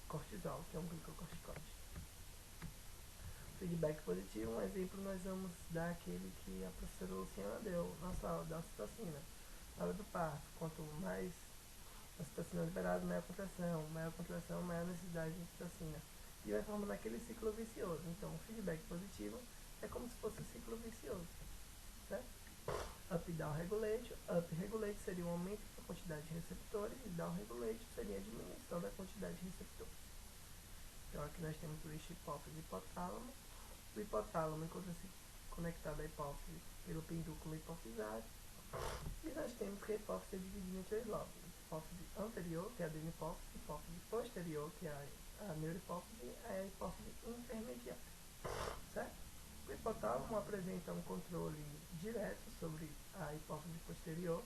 cortisol, que é um glicocorticoide. Feedback positivo, um exemplo nós vamos dar aquele que a professora Luciana deu, nossa aula da ocitocina. Na hora do parto, quanto mais ocitocina liberada, maior contração, maior necessidade de ocitocina. E vai formando aquele ciclo vicioso. Então, o feedback positivo é como se fosse um ciclo vicioso, certo? Up, down, regulate. Up regulate seria um aumento da quantidade de receptores e down regulate seria a diminuição da quantidade de receptores. Então, aqui nós temos o eixo hipófise e hipotálamo. O hipotálamo encontra-se conectado à hipófise pelo pendúculo hipofisário. E nós temos que a hipófise é dividida em três lóbulos: hipófise anterior, que é a adenopófise, hipófise posterior, que é a neurohipófise, e a hipófise intermediária, certo? O hipotálamo apresenta um controle direto sobre a hipófise posterior,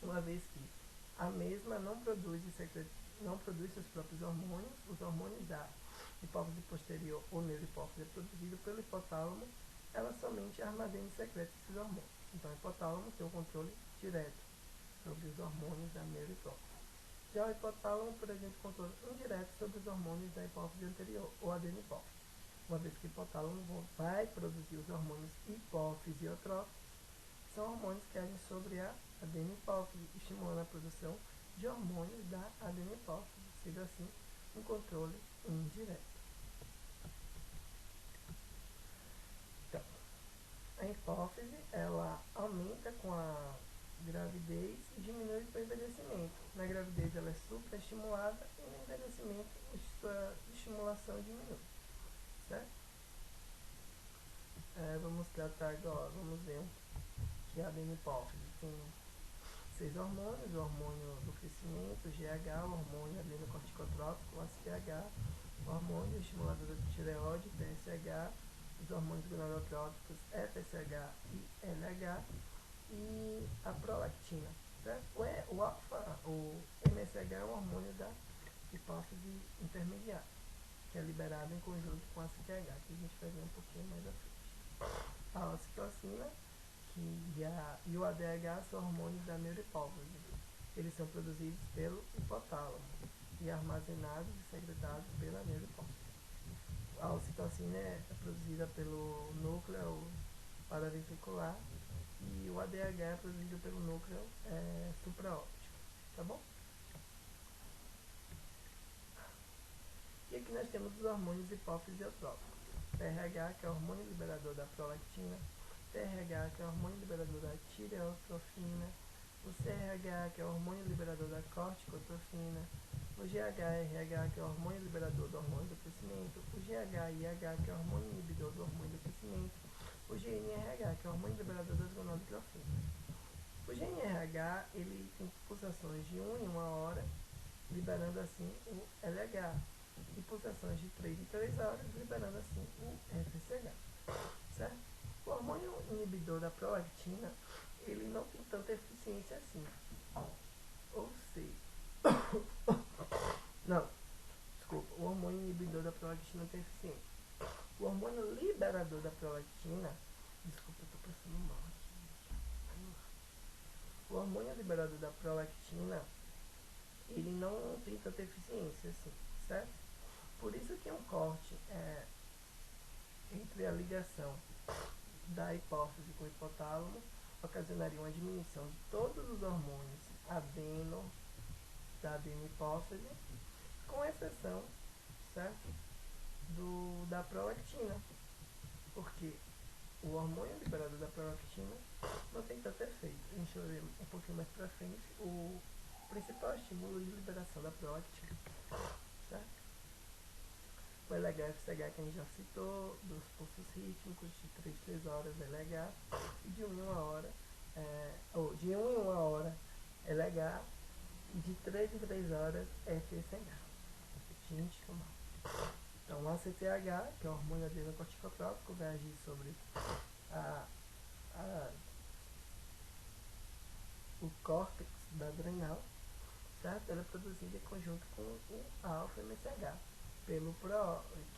uma vez que a mesma não produz seus próprios hormônios. Os hormônios da hipófise posterior ou neurohipófise é produzido pelo hipotálamo, ela somente armazena e secreta esses hormônios. Então, o hipotálamo tem um controle direto sobre os hormônios da neurohipófise. Já o hipotálamo, por exemplo, controla indireto sobre os hormônios da hipófise anterior ou adenopófise. Uma vez que o hipotálamo vai produzir os hormônios hipofisiotrópicos, que são hormônios que agem sobre a adenopófise, estimulando a produção de hormônios da adenopófise, sendo assim um controle indireto. Então, a hipófise, ela aumenta com a gravidez e diminui com o envelhecimento. Na gravidez ela é supraestimulada e no envelhecimento sua estimulação diminui, certo? Vamos tratar agora, vamos ver que a adenopófise tem 6 hormônios: o hormônio do crescimento, o GH, o hormônio adrenocorticotrópico, o ACTH, o hormônio estimulador da tireoide, TSH, os hormônios gonadotrópicos, FSH e LH, e a prolactina, certo? O alfa, o MSH é um hormônio da hipófise intermediária, que é liberado em conjunto com a ACTH, que a gente vai ver um pouquinho mais à frente. A ocitocina e o ADH são hormônios da neurohipófise. Eles são produzidos pelo hipotálamo e armazenados e secretados pela neurohipófise. A ocitocina é produzida pelo núcleo paraventricular e o ADH é produzido pelo núcleo supraóptico, tá bom? nós temos os hormônios hipófisiotrópicos. TRH, que é o hormônio liberador da prolactina, TRH, que é o hormônio liberador da tireotrofina, o CRH, que é o hormônio liberador da corticotrofina, o GHRH, que é o hormônio liberador do hormônio do crescimento, o GHIH, que é o hormônio inibidor do hormônio do crescimento, o GNRH, que é o hormônio liberador das gonadotropina. O GNRH, ele tem pulsações de 1 em 1 hora, liberando assim o LH, e pulsações de 3 em 3 horas, liberando assim o FSH, certo? O hormônio inibidor da prolactina, ele não tem tanta eficiência assim, ou seja, não, desculpa, o hormônio inibidor da prolactina não tem eficiência. O hormônio liberador da prolactina, desculpa, eu tô passando mal aqui. O hormônio liberador da prolactina, ele não tem tanta eficiência assim, certo? Por isso que um corte entre a ligação da hipófise com o hipotálamo ocasionaria uma diminuição de todos os hormônios da adenihipófise, com exceção, certo, da prolactina, porque o hormônio liberador da prolactina não tem tanto efeito. A gente vai ver um pouquinho mais pra frente o principal estímulo de liberação da prolactina, certo? O LH-FSH que a gente já citou, dos pulsos rítmicos de 3 em 3 horas LH, e de 1 em 1 hora, de 1 em 1 hora LH, e de 3 em 3 horas FSH. Gente, que mal. Então, o ACTH, que é o hormônio adrenocorticotrópico, vai agir sobre o córtex da adrenal, certo? Ela é produzida em conjunto com o alfa-MSH, pelo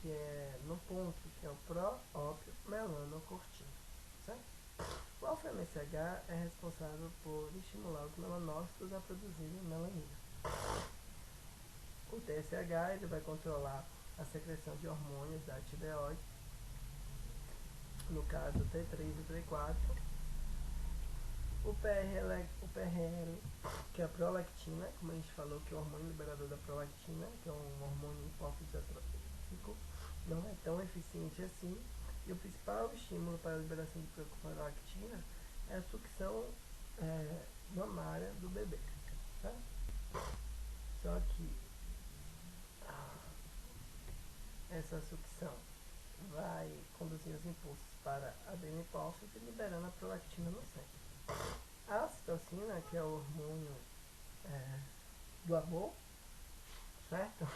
que é no ponto, que é o próprio melanocortina, certo? O alfa-MSH é responsável por estimular os melanócitos a produzirem melanina. O TSH, ele vai controlar a secreção de hormônios da tireoide, no caso T3 e T4. O PRL, que é a prolactina, como a gente falou, que é o hormônio liberador da prolactina, que é um hormônio hipófisiotrópico, não é tão eficiente assim. E o principal estímulo para a liberação de prolactina é a sucção mamária do bebê, tá? Só que essa sucção vai conduzir os impulsos para a adenihipófise, liberando a prolactina no sangue. A ocitocina, que é o hormônio do amor, certo?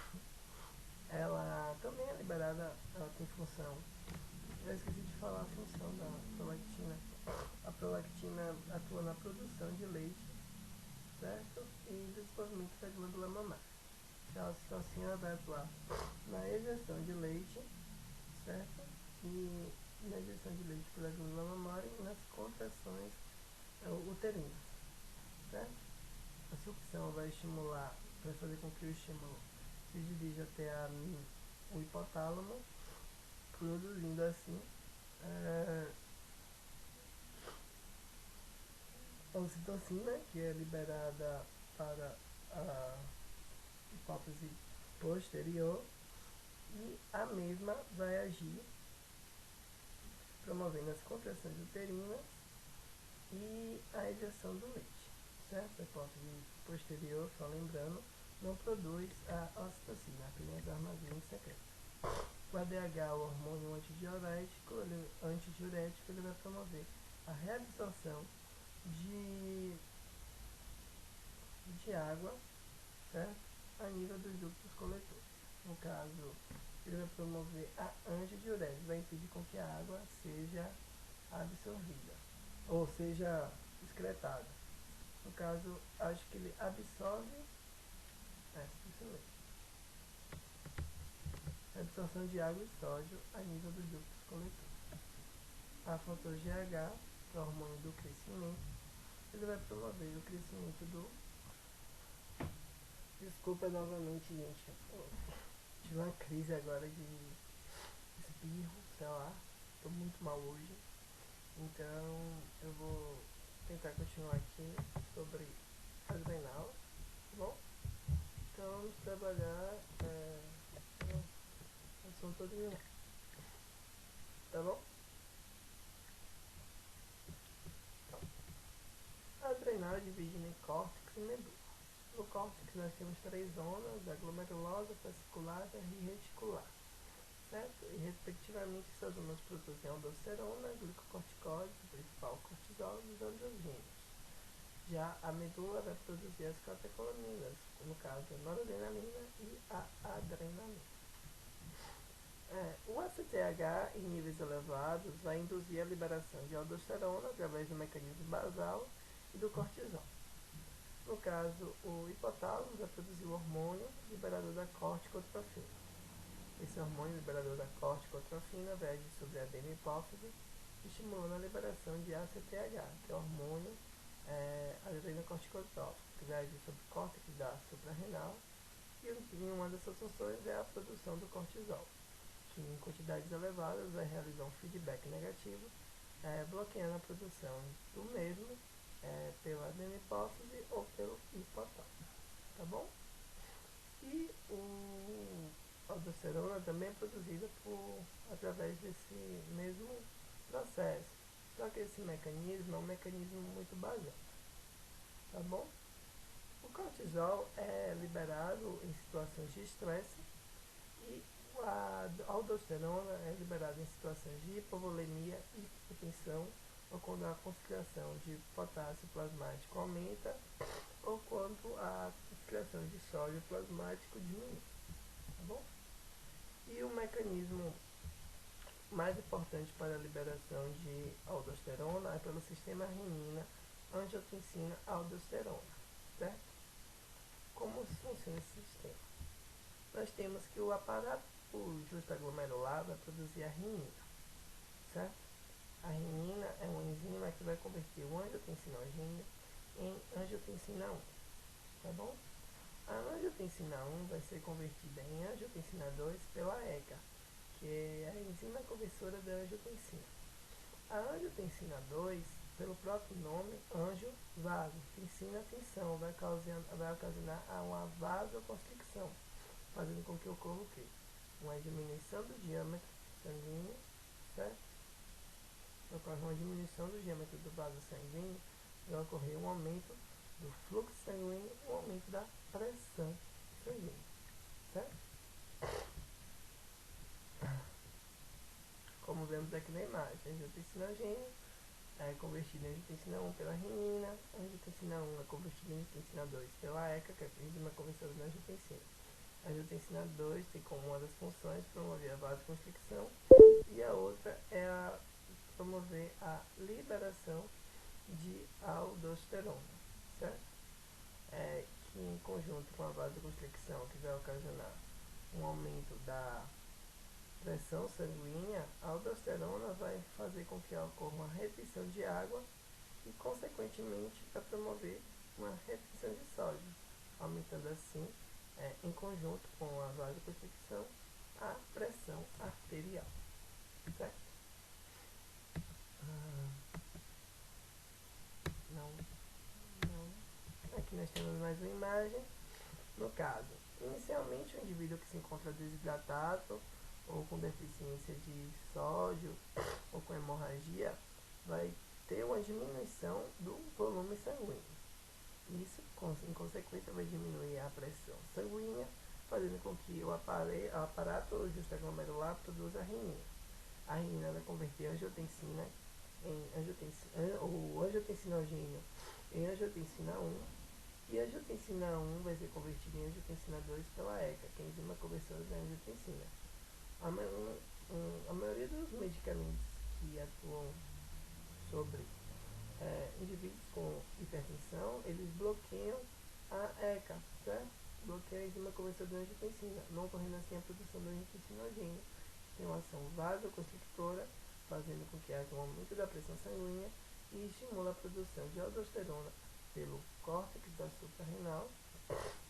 Ela também é liberada, ela tem função. Eu esqueci de falar a função da prolactina. A prolactina atua na produção de leite, certo? E desenvolvimento da glândula mamária. A ocitocina vai atuar na ejeção de leite, certo? E na ejeção de leite pela glândula mamária e nas contrações uterinas, certo? A sucção vai estimular, vai fazer com que o estímulo se dirija até o hipotálamo, produzindo assim a ocitocina, que é liberada para a hipófise posterior, e a mesma vai agir promovendo as contrações uterinas e a ejeção do leite, certo? A hipófise posterior, só lembrando, não produz a ocitocina, apenas armazém e secreta. O ADH, o hormônio antidiurético, ele vai promover a reabsorção de água, certo? A nível dos ductos coletores. No caso, ele vai promover a angidiurese, vai impedir com que a água seja absorvida, ou seja, excretada. No caso, acho que ele absorve, isso mesmo. Absorção de água e sódio a nível dos ductos coletores. A fator GH, que é o hormônio do crescimento, ele vai promover o crescimento do... Desculpa novamente, gente. Tive uma crise agora de espirro, sei lá. Tô muito mal hoje. Então, eu vou tentar continuar aqui sobre adrenal, tá bom? Então, vamos trabalhar produção todinha lá. Tá bom? Então, a drenagem divide em córtex e medula. No córtex nós temos 3 zonas, a glomerulosa, fascicular e reticular, certo? E respectivamente essas zonas produzem aldosterona, glicocorticoides, o principal cortisol e os androgênios. Já a medula vai produzir as catecolaminas, no caso a noradrenalina e a adrenalina. O ACTH em níveis elevados vai induzir a liberação de aldosterona através do mecanismo basal e do cortisol. No caso, o hipotálamo vai produzir o hormônio liberador da corticotrofina. Esse hormônio liberador da corticotrofina vai agir sobre a adenohipófise, estimulando a liberação de ACTH, que é o hormônio adrenocorticotrófico, que vai agir sobre o córtex da suprarrenal, e uma dessas funções é a produção do cortisol, que em quantidades elevadas vai realizar um feedback negativo, bloqueando a produção do mesmo pela adenohipófise ou pelo hipotálamo, tá bom? E a aldosterona também é produzida através desse mesmo processo, só que esse mecanismo é um mecanismo muito basal, tá bom? O cortisol é liberado em situações de estresse e a aldosterona é liberada em situações de hipovolemia e hipertensão, ou quando a concentração de potássio plasmático aumenta, ou quando a concentração de sódio plasmático diminui, tá bom? E o mecanismo mais importante para a liberação de aldosterona é pelo sistema renina, angiotensina, aldosterona, certo? Como funciona esse sistema? Nós temos que o aparato justaglomerular vai produzir a renina, certo? A renina é uma enzima que vai converter o angiotensinogênio em angiotensina 1, tá bom? A angiotensina 1 vai ser convertida em angiotensina 2 pela ECA, que é a enzima conversora da angiotensina. A angiotensina 2, pelo próprio nome, anjo, vaso, tensina, tensão, vai ocasionar uma vasoconstricção, fazendo com que ocorra o quê? Uma diminuição do diâmetro sanguíneo, certo? Ocorre uma diminuição do diâmetro do vaso sanguíneo, vai ocorrer um aumento do fluxo sanguíneo, um aumento da pressão sanguínea, certo? Como vemos aqui na imagem, a angiotensinogênio é convertida em angiotensina 1 pela renina, a angiotensina 1 é convertida em angiotensina 2 pela ECA, que é a enzima conversora da angiotensina. A angiotensina 2 tem como uma das funções promover a vasoconstricção e a outra é promover a liberação de aldosterona, certo? Que em conjunto com a vasoconstricção, que vai ocasionar um aumento da pressão sanguínea, a aldosterona vai fazer com que ocorra uma retenção de água e, consequentemente, vai promover uma retenção de sódio, aumentando assim, em conjunto com a vasoconstricção, a pressão arterial, certo? Aqui nós temos mais uma imagem. No caso, inicialmente o indivíduo que se encontra desidratado ou com deficiência de sódio ou com hemorragia vai ter uma diminuição do volume sanguíneo. Isso, em consequência, vai diminuir a pressão sanguínea, fazendo com que o aparato justaglomerular produza a renina. A renina vai converter a angiotensina o angiotensinogênio em angiotensina 1, e a angiotensina 1 vai ser convertida em angiotensina 2 pela ECA, que é a enzima conversora da angiotensina. A maioria dos medicamentos que atuam sobre indivíduos com hipertensão, eles bloqueiam a ECA, certo? Bloqueiam a enzima conversora da angiotensina, não ocorrendo assim a produção do angiotensinogênio. Tem uma ação vasoconstrictora, fazendo com que haja um aumento da pressão sanguínea e estimula a produção de aldosterona pelo córtex da suprarrenal,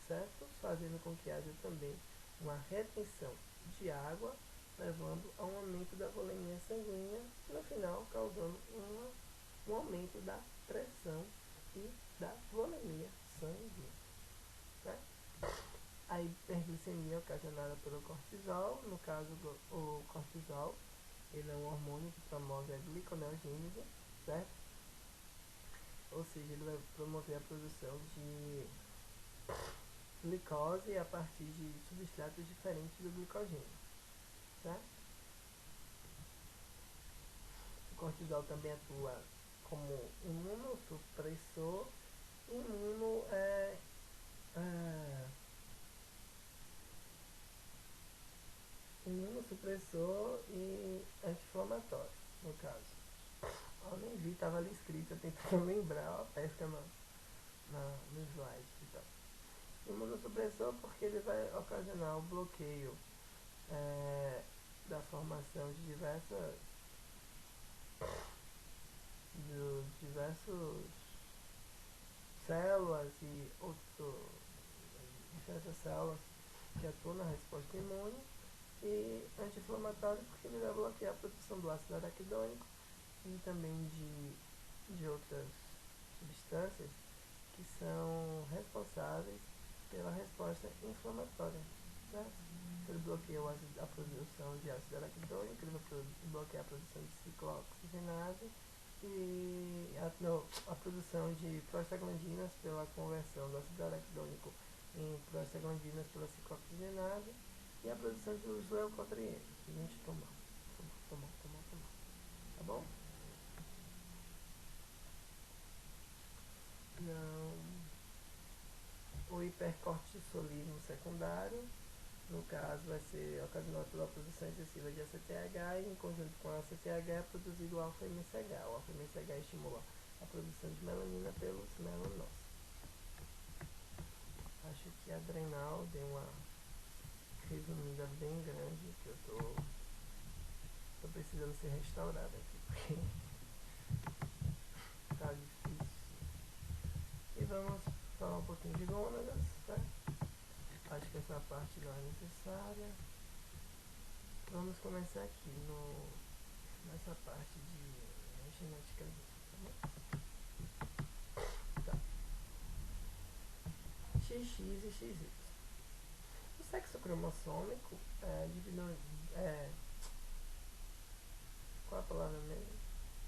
certo? Fazendo com que haja também uma retenção de água, levando a um aumento da volemia sanguínea e, no final, causando um aumento da pressão e da volemia sanguínea, certo? A hiperglicemia ocasionada pelo cortisol, no caso o cortisol, ele é um hormônio que promove a gliconeogênese, certo? Ou seja, ele vai promover a produção de glicose a partir de substratos diferentes do glicogênio, certo? O cortisol também atua como imunossupressor, imuno imunossupressor e anti-inflamatório, no caso. Eu nem vi, tava ali escrito, tentando lembrar, ó, pesca no slide e tal. Imunossupressor porque ele vai ocasionar o bloqueio da formação de diversos células e diversas células que atuam na resposta imune, e anti-inflamatório porque ele vai bloquear a produção do ácido araquidônico e também de outras substâncias que são responsáveis pela resposta inflamatória, certo? Se ele bloqueia a produção de ácido araquidônico, ele vai bloquear a produção de ciclooxigenase e a produção de prostaglandinas pela conversão do ácido araquidônico em prostaglandinas pela ciclooxigenase e a produção dos leucotrienos. A gente toma, tá bom? Não. O hipercortisolismo secundário, no caso, vai ser ocasionado pela produção excessiva de ACTH e, em conjunto com a ACTH, é produzido o alfa-MSH. O alfa-MSH estimula a produção de melanina pelos melanócitos. Acho que a adrenal deu uma resumida bem grande, que eu tô precisando ser restaurada aqui, porque tá difícil. E vamos falar um pouquinho de gônadas, tá? Acho que essa parte não é necessária. Vamos começar aqui nessa parte de genética, tá bom? Tá. XX e XY. O sexo cromossômico qual a palavra mesmo?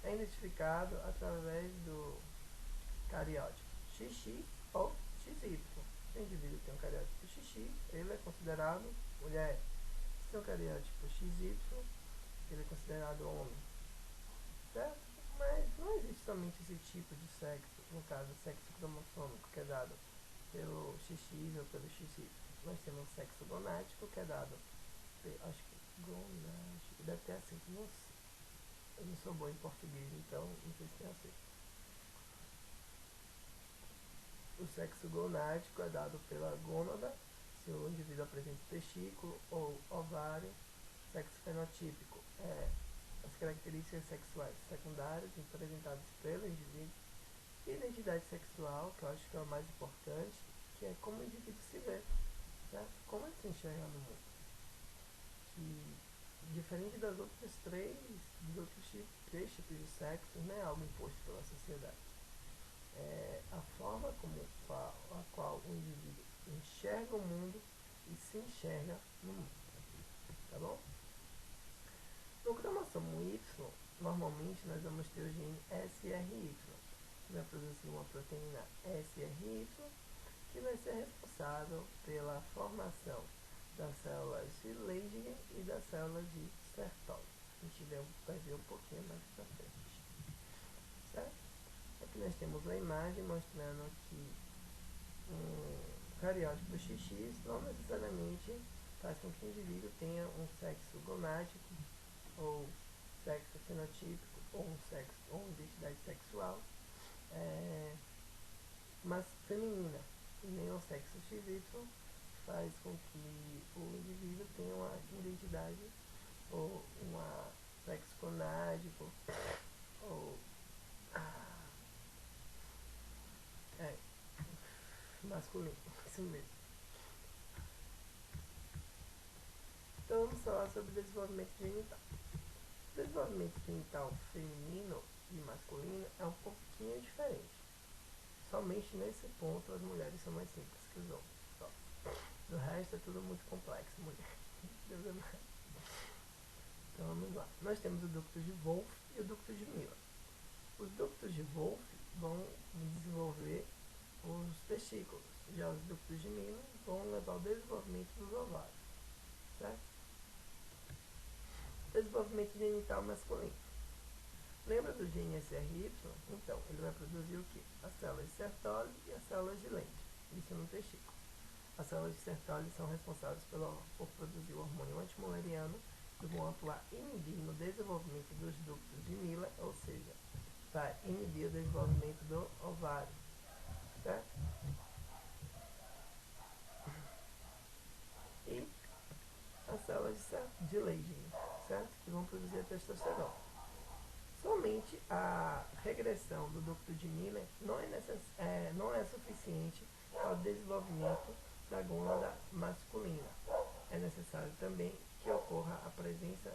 É identificado através do cariótipo XX ou XY. Se o indivíduo tem um cariótipo XX, ele é considerado mulher. Se tem um cariótipo XY, ele é considerado homem, certo? Mas não existe somente esse tipo de sexo, no caso, sexo cromossômico, que é dado pelo XX ou pelo XY. Nós temos o sexo gonático, que é dado, acho que gonático, deve ter acento, não sei. Eu não sou bom em português, então não sei se tem acento. O sexo gonático é dado pela gônada, se o indivíduo apresenta testículo ou ovário. Sexo fenotípico é as características sexuais secundárias apresentadas pelo indivíduo. E identidade sexual, que eu acho que é o mais importante, que é como o indivíduo se vê, certo? Como ele se enxerga no mundo. Que, diferente dos outros três tipos de sexo, não é algo imposto pela sociedade. É a forma a qual o indivíduo enxerga o mundo e se enxerga no mundo, tá bom? No cromossomo Y, normalmente nós vamos ter o gene SRY, que vai produzir uma proteína SRY, que vai ser responsável pela formação das células de Leydig e das células de Sertoli. A gente vai ver um pouquinho mais pra frente, certo? Aqui nós temos uma imagem mostrando que um cariótipo XX não necessariamente faz com que o indivíduo tenha um sexo gonático ou sexo fenotípico ou identidade sexual mas feminina, e nem o sexo XY faz com que o indivíduo tenha uma identidade ou um sexo gonádico ou masculino, isso mesmo. Então vamos falar sobre desenvolvimento genital. O desenvolvimento genital feminino e masculino é um pouquinho diferente. Somente nesse ponto as mulheres são mais simples que os homens. Só. Do resto é tudo muito complexo, mulher. Deus é mais. Então vamos lá. Nós temos o ducto de Wolff e o ducto de Miller. Os ductos de Wolff vão desenvolver os testículos. Já os ductos de Miller vão levar ao desenvolvimento dos ovários. Certo? Desenvolvimento genital masculino. Lembra do gene SRY? Então, ele vai produzir o quê? As células de Sertoli e as células de Leydig. Isso no testículo. As células de Sertoli são responsáveis por produzir o hormônio antimuleriano que vão atuar inibindo o desenvolvimento dos ductos de Miller, ou seja, vai inibir o desenvolvimento do ovário. Certo? E as células de Leydig, certo? Que vão produzir a testosterona. Somente a regressão do ducto de Miller não é suficiente para o desenvolvimento da gônada masculina. É necessário também que ocorra a presença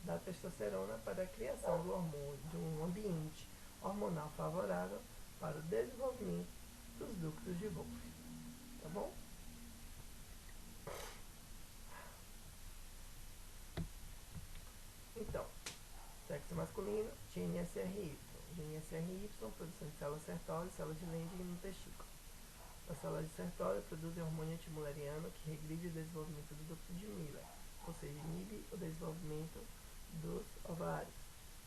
da testosterona para a criação do hormônio, de um ambiente hormonal favorável para o desenvolvimento dos ductos de Wolff. Tá bom? Então, sexo masculino, gene SRY. Gene SRY, produção de células Sertoli e células de Leydig no testículo. As células de Sertoli produzem hormônio antimuleriano que regride o desenvolvimento do ducto de Miller, ou seja, inibe o desenvolvimento dos ovários.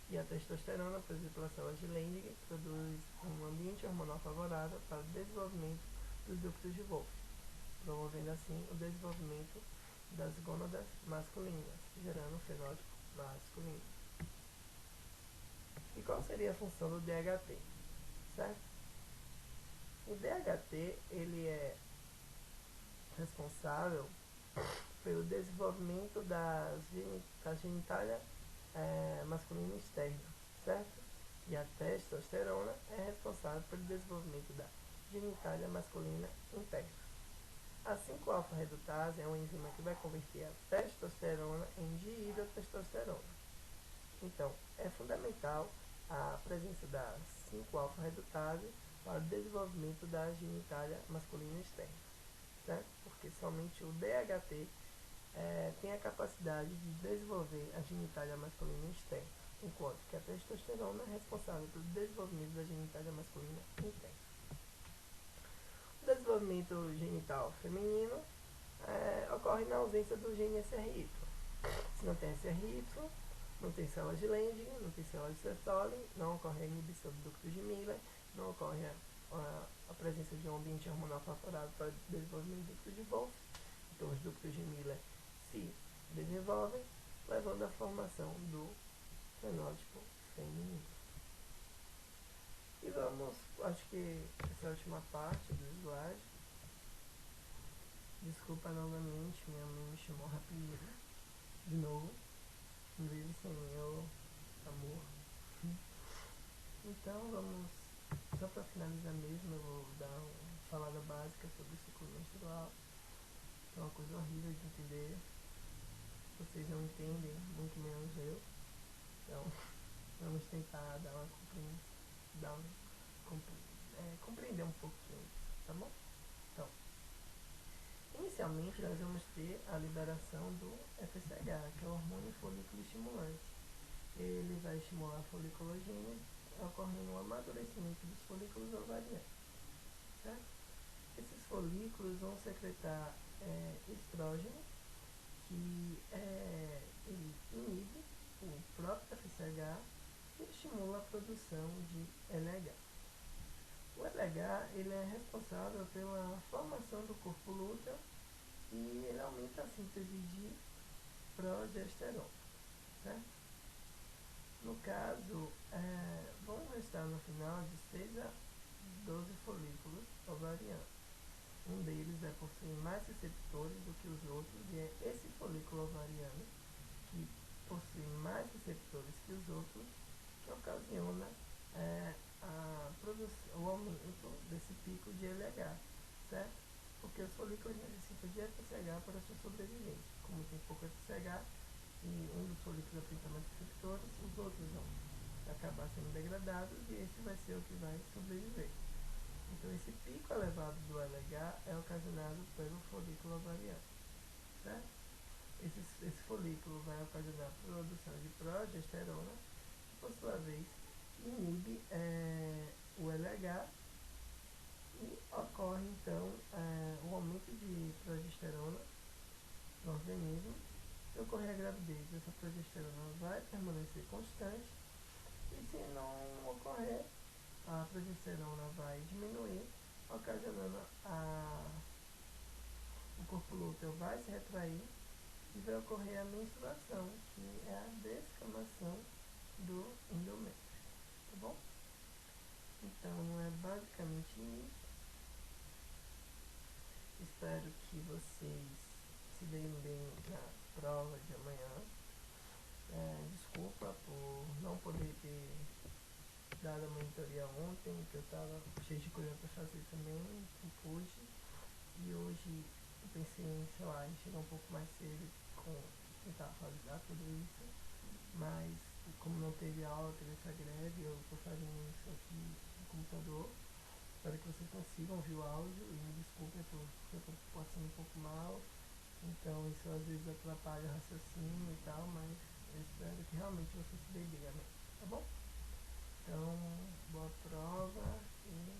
E a testosterona, produzida pelas células de Leydig, produz um ambiente hormonal favorável para o desenvolvimento dos ductos de Wolff, promovendo assim o desenvolvimento das gônadas masculinas, gerando um fenótipo masculino. E qual seria a função do DHT? Certo? O DHT ele é responsável pelo desenvolvimento da genitália masculina externa, certo? E a testosterona é responsável pelo desenvolvimento da genitália masculina interna. A 5-alfa-redutase é uma enzima que vai converter a testosterona em dihidrotestosterona. Então, é fundamental a presença da 5-alfa-redutase para o desenvolvimento da genitália masculina externa, certo? Porque somente o DHT tem a capacidade de desenvolver a genitália masculina externa, enquanto que a testosterona é responsável pelo desenvolvimento da genitália masculina interna. O desenvolvimento genital feminino ocorre na ausência do gene SRY. Se não tem SRY, não tem células de Leydig, não tem células de Sertoli, não ocorre a inibição do ducto de Miller, não ocorre a presença de um ambiente hormonal favorável para o desenvolvimento do ducto de Wolff. Então, os ductos de Miller se desenvolvem, levando à formação do fenótipo feminino. E vamos, acho que essa é a última parte do slide. Desculpa novamente, minha mãe me chamou rapidinho, de novo. Não vive sem meu amor. Então vamos, só para finalizar mesmo, eu vou dar uma falada básica sobre o ciclo menstrual. É uma coisa horrível de entender. Vocês não entendem, muito menos eu. Então vamos tentar compreender um pouquinho isso, tá bom? Então, inicialmente nós vamos ter a liberação do FSH, que é o hormônio folículo estimulante. Ele vai estimular a foliculogênese, ocorrendo um amadurecimento dos folículos ovarianos, certo? Esses folículos vão secretar estrógeno, que ele inibe o próprio FSH e estimula a produção de LH. O LH ele é responsável pela formação do corpo lúteo e ele aumenta a síntese de progesterona, certo? No caso, vão restar no final de 6 a 12 folículos ovarianos. Um deles vai possuir mais receptores do que os outros e é esse folículo ovariano que possui mais receptores que os outros que ocasiona o aumento desse pico de LH, certo? Porque os folículos necessitam de FSH para sua sobrevivência. Como tem pouco FSH e um dos folículos apresenta mais receptores, os outros vão acabar sendo degradados e esse vai ser o que vai sobreviver. Então esse pico elevado do LH é ocasionado pelo folículo ovariano, certo? Esse folículo vai ocasionar a produção de progesterona, que por sua vez inibe o LH e ocorre então o aumento de progesterona no organismo. Se ocorrer a gravidez, essa progesterona vai permanecer constante e se não ocorrer, a progesterona vai diminuir, ocasionando o corpo lúteo vai se retrair e vai ocorrer a menstruação, que é a descamação do endométrio, tá bom? Então é basicamente isso. Espero que vocês se deem bem na prova de amanhã. Desculpa por não poder ter dado a monitoria ontem, que eu estava cheio de coisa para fazer também, não pude. E hoje eu pensei em, sei lá, em chegar um pouco mais cedo com tentar validar tudo isso, mas como não teve aula, teve essa greve, eu estou fazendo isso aqui no computador. Espero que vocês consigam ouvir o áudio e me desculpem porque eu estou passando um pouco mal. Então isso às vezes atrapalha o raciocínio e tal, mas eu espero que realmente vocês se deem bem, tá bom? Então, boa prova e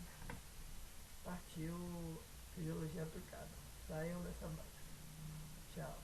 partiu fisiologia aplicada. Saiam dessa base. Tchau.